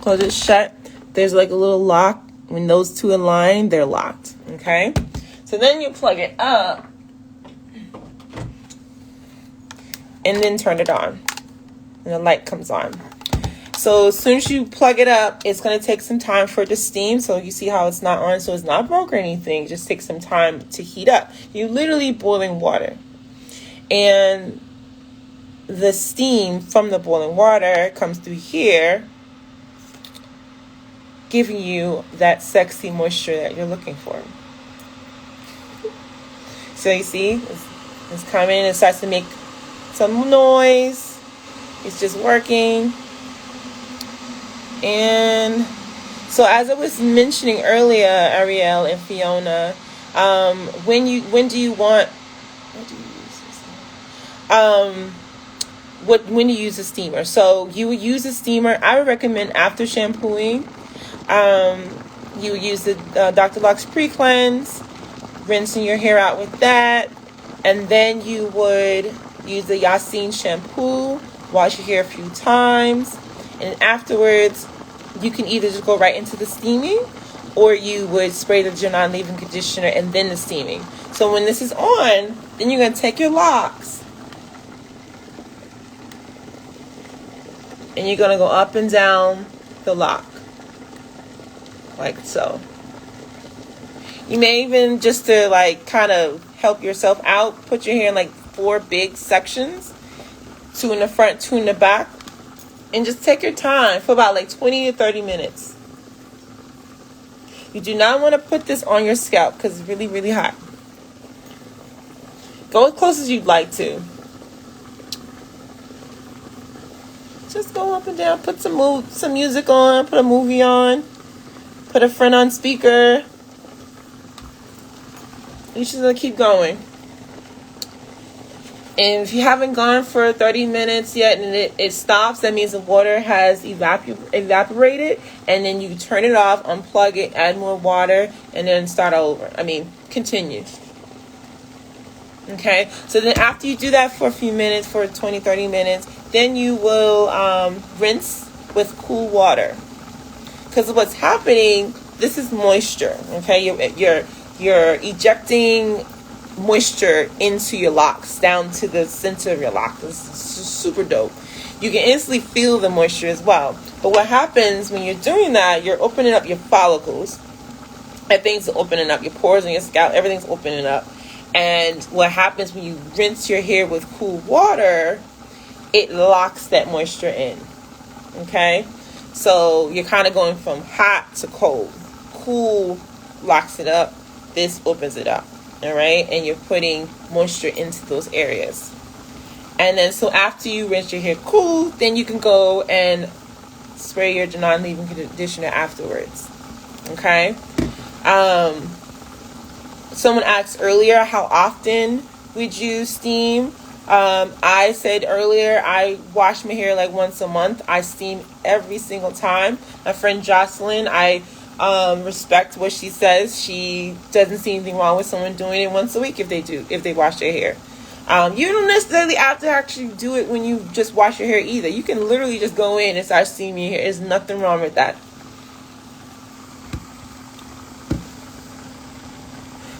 close it shut. There's like a little lock. When those two align, they're locked. Okay? So then you plug it up and then turn it on. And the light comes on. So as soon as you plug it up, it's going to take some time for it to steam. So you see how it's not on, so it's not broke or anything. It just takes some time to heat up. You're literally boiling water. And the steam from the boiling water comes through here, giving you that sexy moisture that you're looking for. So you see, it's coming, it starts to make some noise. It's just working. And so as I was mentioning earlier, Ariel and Fiona, when do you use a steamer? So you would use a steamer. I would recommend after shampooing. You would use the Dr. Locs pre-cleanse, rinsing your hair out with that, and then you would use the Yasin shampoo, wash your hair a few times, and afterwards you can either just go right into the steaming, or you would spray the gel leave-in conditioner and then the steaming. So when this is on, then you're going to take your locks and you're going to go up and down the lock like so. You may even, just to like kind of help yourself out, put your hair in like 4 big sections, 2 in the front, 2 in the back, and just take your time for about like 20 to 30 minutes. You do not want to put this on your scalp because it's really, really hot. Go as close as you'd like to. Just go up and down. Put some music on. Put a movie on. Put a friend on speaker. You just gonna keep going. And if you haven't gone for 30 minutes yet and it stops, that means the water has evaporated. And then you turn it off, unplug it, add more water, and then start over. Continue. Okay, so then after you do that for a few minutes, for 20-30 minutes, then you will rinse with cool water. Because what's happening, this is moisture. Okay, you're ejecting moisture into your locks, down to the center of your lock. This is super dope. You can instantly feel the moisture as well. But what happens when you're doing that, you're opening up your follicles, and things are opening up. Your pores and your scalp, everything's opening up. And what happens when you rinse your hair with cool water, it locks that moisture in. Okay? So you're kind of going from hot to cold. Cool locks it up. This opens it up. All right? And you're putting moisture into those areas. And then so after you rinse your hair cool, then you can go and spray your non-leave-in conditioner afterwards. Okay? Someone asked earlier, how often would you steam? I said earlier, I wash my hair like once a month. I steam every single time. My friend Jocelyn, I respect what she says. She doesn't see anything wrong with someone doing it once a week if they wash their hair. You don't necessarily have to actually do it when you just wash your hair either. You can literally just go in and start steaming your hair. There's nothing wrong with that.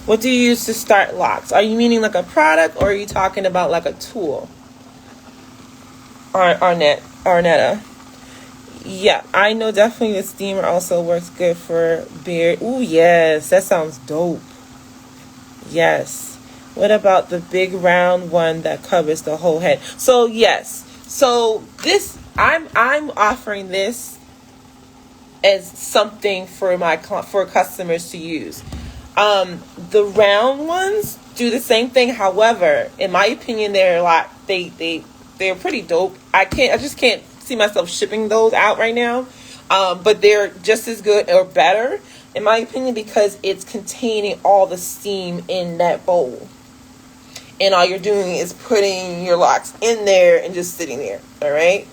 What do you use to start locks? Are you meaning like a product, or are you talking about like a tool? Arnetta. Yeah, I know definitely the steamer also works good for beard. Ooh, yes, that sounds dope. Yes. What about the big round one that covers the whole head? So yes. So this, I'm offering this as something for customers to use. The round ones do the same thing. However, in my opinion, they're pretty dope. I just can't see myself shipping those out right now. But they're just as good or better, in my opinion, because it's containing all the steam in that bowl. And all you're doing is putting your locks in there and just sitting there. All right.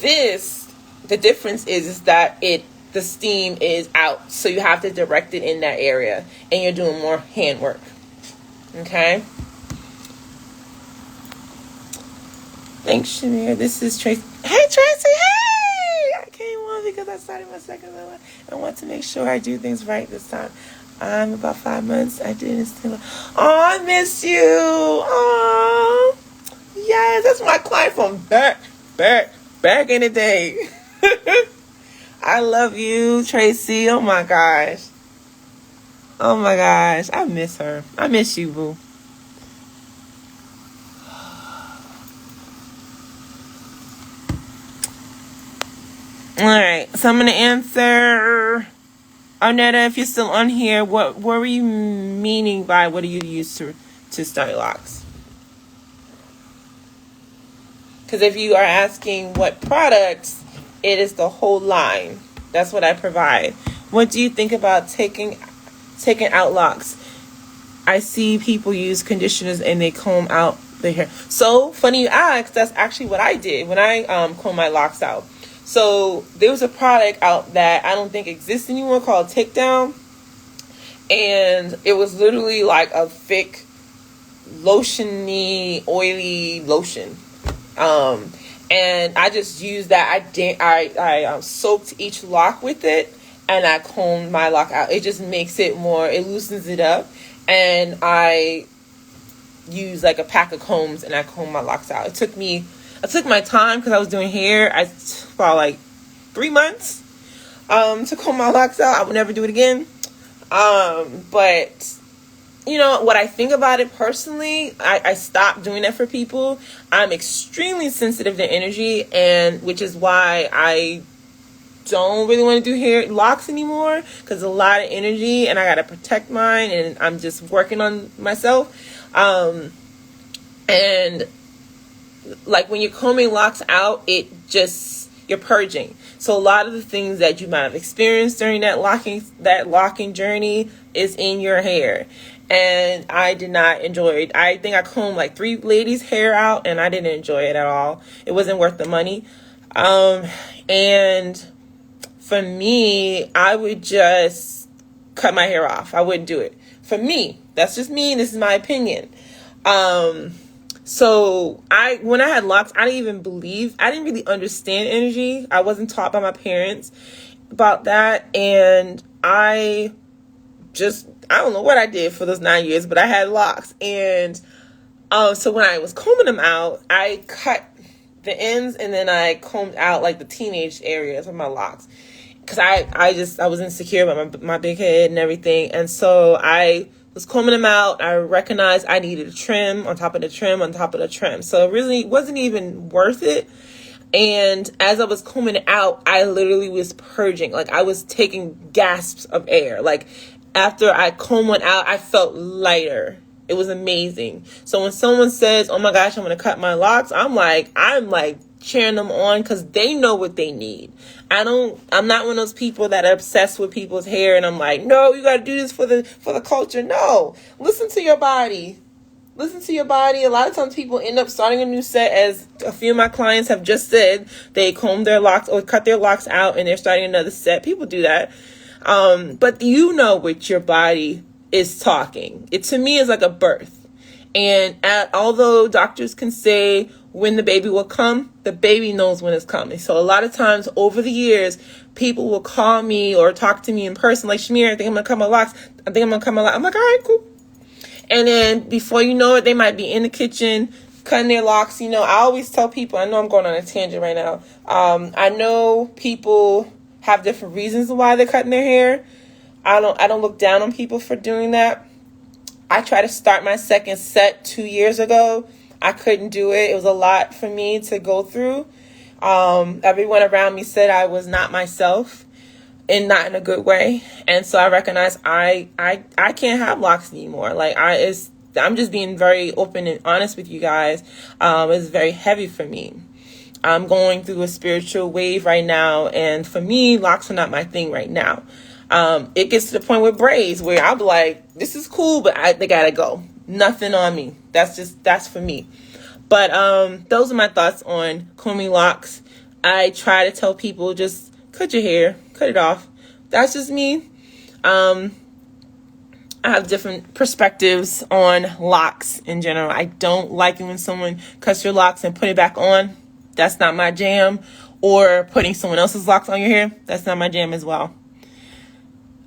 The difference is that the steam is out, so you have to direct it in that area, and you're doing more handwork. Okay. Thanks, Shamir. This is Tracy. Hey, Tracy. Hey, I came on because I started my second one. I want to make sure I do things right this time. I'm about 5 months. I didn't still. Oh, I miss you. Oh, yes, that's my client from back in the day. I love you, Tracy. Oh my gosh. I miss her. I miss you, boo. All right, so I'm going to answer. Arnetta, if you're still on here, what were you meaning by what do you use to start locks? Because if you are asking what products, it is the whole line. That's what I provide. What do you think about taking out locks? I see people use conditioners and they comb out the hair. So funny you ask. That's actually what I did when I comb my locks out. So there was a product out that I don't think exists anymore called Takedown, and it was literally like a thick, lotiony, oily lotion. And I just used that. I soaked each lock with it, and I combed my lock out. It just makes it more, it loosens it up. And I use like a pack of combs, and I comb my locks out. I took my time because I was doing hair. About like 3 months to comb my locks out. I would never do it again. But you know what I think about it personally, I stopped doing that for people. I'm extremely sensitive to energy, and which is why I don't really want to do hair locks anymore, because a lot of energy and I gotta protect mine, and I'm just working on myself. And like when you're combing locks out, you're purging. So a lot of the things that you might have experienced during that locking journey is in your hair. And I did not enjoy it. I think I combed like 3 ladies' hair out, and I didn't enjoy it at all. It wasn't worth the money. And for me, I would just cut my hair off. I wouldn't do it. For me, that's just me. This is my opinion. So when I had locks, I didn't really understand energy. I wasn't taught by my parents about that. And I don't know what I did for those 9 years, but I had locks. And so when I was combing them out, I cut the ends and then I combed out like the teenage areas of my locks. Because I was insecure about my big head and everything. And so I was combing them out. I recognized I needed a trim on top of the trim on top of the trim. So it really wasn't even worth it. And as I was combing it out, I literally was purging. Like, I was taking gasps of air. Like, after I combed one out, I felt lighter. It was amazing. So when someone says, oh my gosh, I'm going to cut my locks, I'm like cheering them on because they know what they need. I'm not one of those people that are obsessed with people's hair and I'm like, no, you got to do this for the culture. No, listen to your body. Listen to your body. A lot of times people end up starting a new set, as a few of my clients have just said. They comb their locks or cut their locks out and they're starting another set. People do that. But you know what your body is talking. It to me is like a birth. And although doctors can say when the baby will come, the baby knows when it's coming. So a lot of times over the years, people will call me or talk to me in person like, Shamir, I think I'm going to cut my locks. I'm like, all right, cool. And then before you know it, they might be in the kitchen cutting their locks. I always tell people, I know I'm going on a tangent right now. I know people have different reasons why they're cutting their hair. I don't look down on people for doing that. I tried to start my second set 2 years ago. I couldn't do it. It was a lot for me to go through. Everyone around me said I was not myself and not in a good way. And so I recognized I can't have locks anymore. Like I'm just being very open and honest with you guys. It's very heavy for me. I'm going through a spiritual wave right now. And for me, locks are not my thing right now. It gets to the point with braids where I'll be like, this is cool, but they gotta go. Nothing on me. That's for me. But those are my thoughts on combing locks. I try to tell people, just cut your hair, cut it off. That's just me. I have different perspectives on locks in general. I don't like it when someone cuts your locks and put it back on. That's not my jam. Or putting someone else's locks on your hair. That's not my jam as well.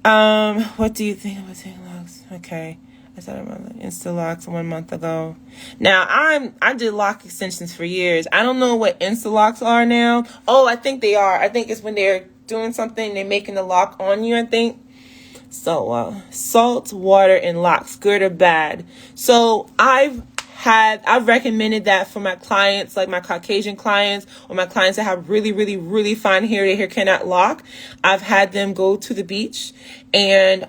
What do you think about taking locks? Okay. I started my Insta locks 1 month ago. Now I did lock extensions for years. I don't know what Insta locks are now. Oh, I think they are. I think it's when they're doing something, they're making the lock on you, I think. So, salt, water, and locks, good or bad. So I've recommended that for my clients, like my Caucasian clients or my clients that have really, really, really fine hair. Their hair cannot lock. I've had them go to the beach and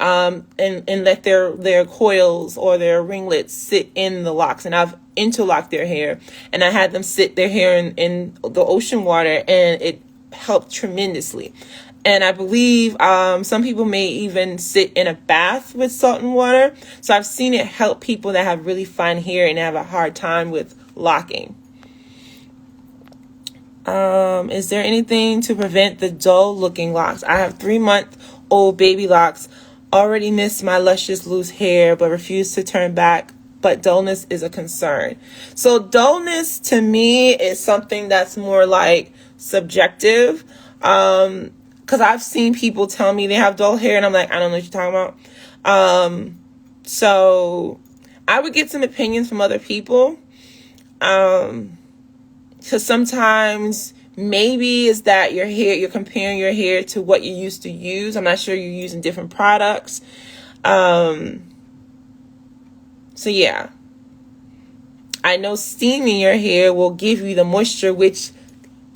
let their coils or their ringlets sit in the locks. And I've interlocked their hair and I had them sit their hair in the ocean water and it helped tremendously. And I believe some people may even sit in a bath with salt and water. So I've seen it help people that have really fine hair and have a hard time with locking. Is there anything to prevent the dull looking locks? I have 3-month-old baby locks. Already miss my luscious loose hair, but refuse to turn back. But dullness is a concern. So dullness to me is something that's more like subjective. Because I've seen people tell me they have dull hair and I'm like, I don't know what you're talking about. So I would get some opinions from other people. Because sometimes maybe it's that your hair, you're comparing your hair to what you used to use. I'm not sure you're using different products. So yeah. I know steaming your hair will give you the moisture, which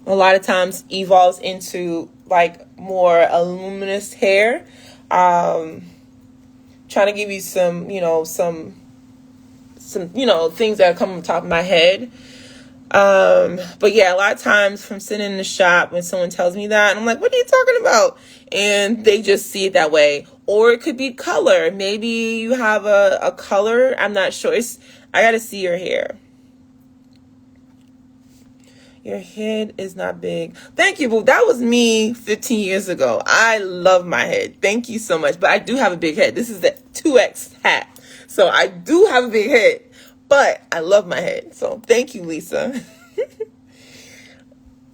a lot of times evolves into like more luminous hair. Trying to give you some things that come on the top of my head. But yeah, a lot of times from sitting in the shop when someone tells me that, I'm like, what are you talking about? And they just see it that way. Or it could be color. Maybe you have a color. I'm not sure. I got to see your hair. Your head is not big. Thank you, boo. That was me 15 years ago. I love my head. Thank you so much. But I do have a big head. This is the 2X hat. So I do have a big head. but I love my head. So thank you, Lisa.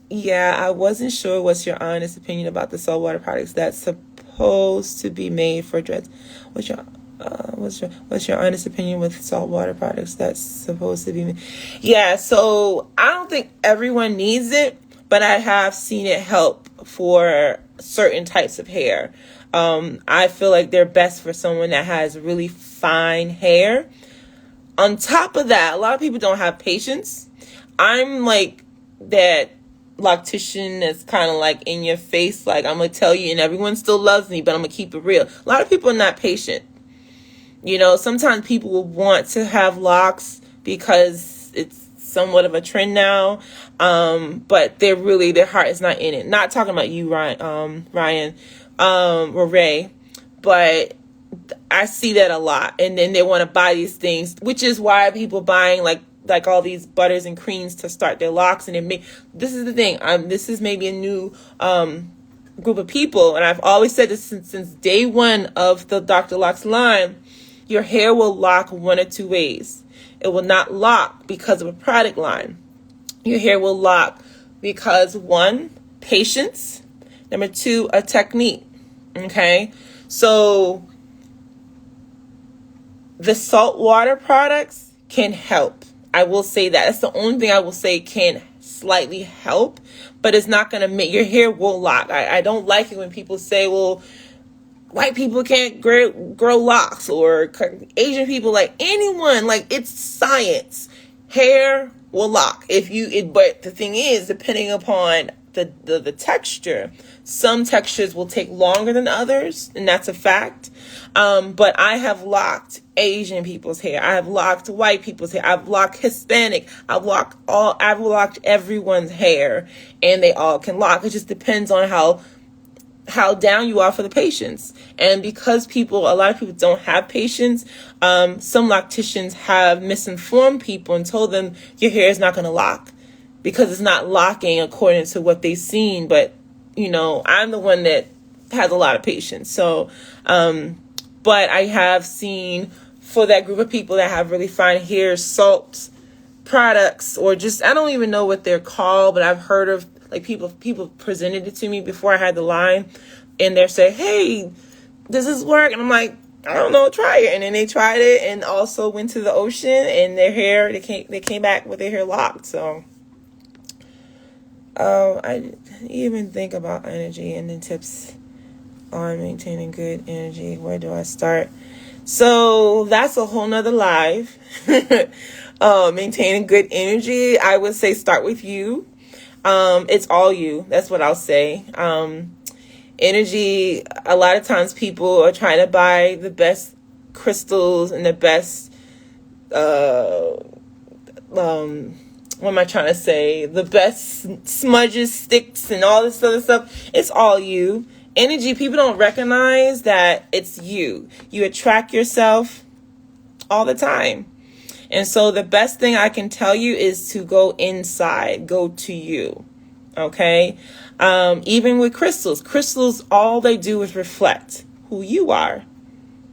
Yeah, I wasn't sure what's your honest opinion about the saltwater products that's supposed to be made for dreads. What's your honest opinion with saltwater products that's supposed to be made? Yeah, so I don't think everyone needs it, but I have seen it help for certain types of hair. I feel like they're best for someone that has really fine hair. On top of that, a lot of people don't have patience. I'm like that loctician that's kind of like in your face, like I'm gonna tell you and everyone still loves me, but I'm gonna keep it real. A lot of people are not patient. You know, sometimes people will want to have locks because it's somewhat of a trend now, but their heart is not in it. Not talking about you, Ryan, or Ray, but I see that a lot. And then they want to buy these things, which is why people buying like all these butters and creams to start their locks. And this is the thing. This is maybe a new group of people, and I've always said this since day one of the Dr. Locs line. Your hair will lock one or two ways. It will not lock because of a product line. Your hair will lock because, one, patience. Number two, a technique. Okay? So the saltwater products can help. I will say that. That's the only thing I will say can slightly help, but it's not going to make your hair will lock. I don't like it when people say, well, white people can't grow locks, or Asian people, like anyone, like it's science. Hair will lock but the thing is, depending upon the texture, some textures will take longer than others, and that's a fact. But I have locked Asian people's hair. I have locked white people's hair. I've locked Hispanic. I've locked everyone's hair, and they all can lock. It just depends on how down you are for the patience. And because a lot of people don't have patience, some locticians have misinformed people and told them your hair is not going to lock because it's not locking according to what they've seen. But, you know, I'm the one that has a lot of patience. So, but I have seen for that group of people that have really fine hair, salt products, or just, I don't even know what they're called, but I've heard of, like, people presented it to me before I had the line, and they're saying, hey, does this work? And I'm like, I don't know, try it. And then they tried it and also went to the ocean, and their hair, they came back with their hair locked. So I didn't even think about energy and then tips on maintaining good energy. Where do I start? So that's a whole nother live. Maintaining good energy, I would say start with you. It's all you. That's what I'll say. Energy, a lot of times people are trying to buy the best crystals and the best, what am I trying to say? The best smudges, sticks, and all this other stuff. It's all you. Energy, people don't recognize that it's you. You attract yourself all the time. And so the best thing I can tell you is to go inside, go to you. Okay? Even with crystals, all they do is reflect who you are.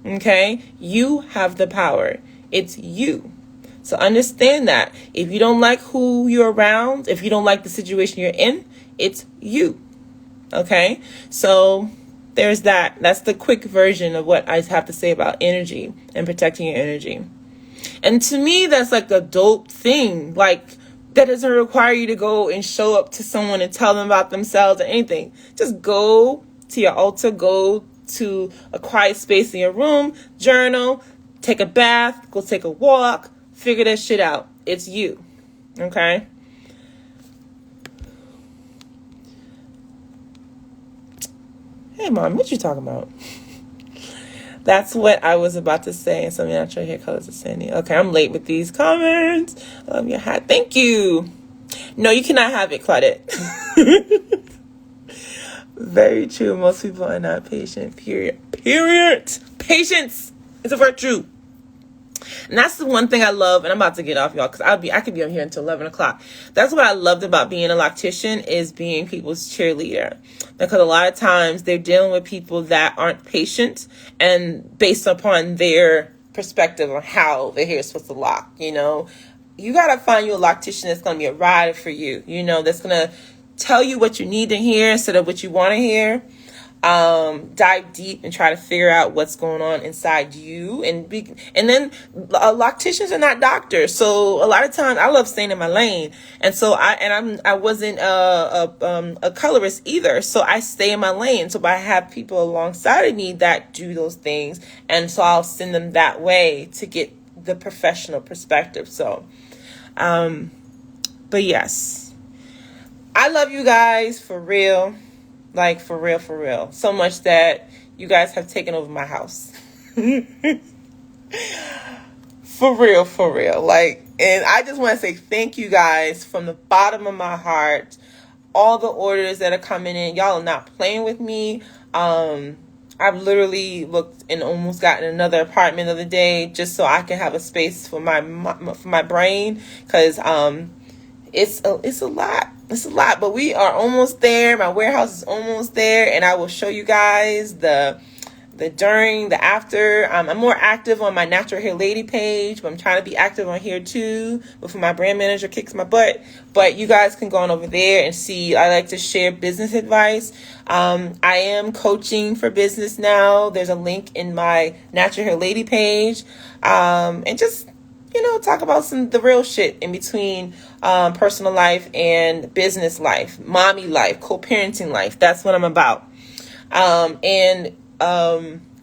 Okay? You have the power. It's you. So understand that. If you don't like who you're around, if you don't like the situation you're in, it's you. Okay? So there's that. That's the quick version of what I have to say about energy and protecting your energy. And to me, that's like a dope thing. Like, that doesn't require you to go and show up to someone and tell them about themselves or anything. Just go to your altar, go to a quiet space in your room, journal, take a bath, go take a walk, figure that shit out. It's you. Okay? Hey, Mom, what you talking about? That's what I was about to say. Some natural hair colors are sandy. Okay, I'm late with these comments. I love your hat. Thank you. No, you cannot have it, Claudette. Very true. Most people are not patient. Period. Patience is a virtue. And that's the one thing I love, and I'm about to get off, y'all, because I could be on here until 11 o'clock. That's what I loved about being a loctician, is being people's cheerleader. Because a lot of times they're dealing with people that aren't patient, and based upon their perspective on how the hair is supposed to lock. You know, you got to find you a loctician that's going to be a rider for you, you know, that's going to tell you what you need to hear instead of what you want to hear. Dive deep and try to figure out what's going on inside you. And then locticians are not doctors. So a lot of times I love staying in my lane. And so I wasn't a colorist either. So I stay in my lane. So I have people alongside of me that do those things. And so I'll send them that way to get the professional perspective. So, but yes, I love you guys for real. Like, for real, for real. So much that you guys have taken over my house. For real, for real. Like, and I just want to say thank you guys from the bottom of my heart. All the orders that are coming in. Y'all are not playing with me. I've literally looked and almost gotten another apartment the other day just so I can have a space for my brain. Because it's a lot. It's a lot, but we are almost there. My warehouse is almost there, and I will show you guys the during, the after. I'm more active on my Natural Hair Lady page, but I'm trying to be active on here too before my brand manager kicks my butt. But you guys can go on over there and see. I like to share business advice. I am coaching for business now. There's a link in my Natural Hair Lady page, and just, you know, talk about the real shit in between personal life and business life, mommy life, co-parenting life. That's what I'm about. And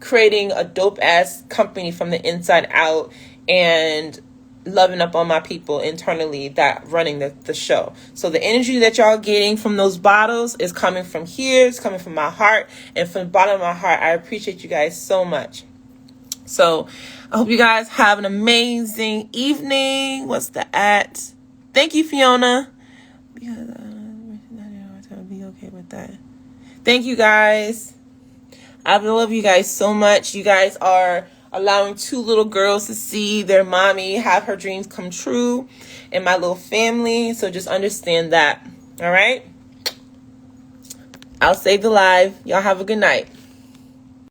creating a dope ass company from the inside out and loving up on my people internally that running the show. So the energy that y'all getting from those bottles is coming from here. It's coming from my heart. And from the bottom of my heart, I appreciate you guys so much. So I hope you guys have an amazing evening. What's the at? Thank you, Fiona. Because I'll be okay with that. Thank you guys. I love you guys so much. You guys are allowing 2 little girls to see their mommy have her dreams come true in my little family. So just understand that. All right? I'll save the live. Y'all have a good night.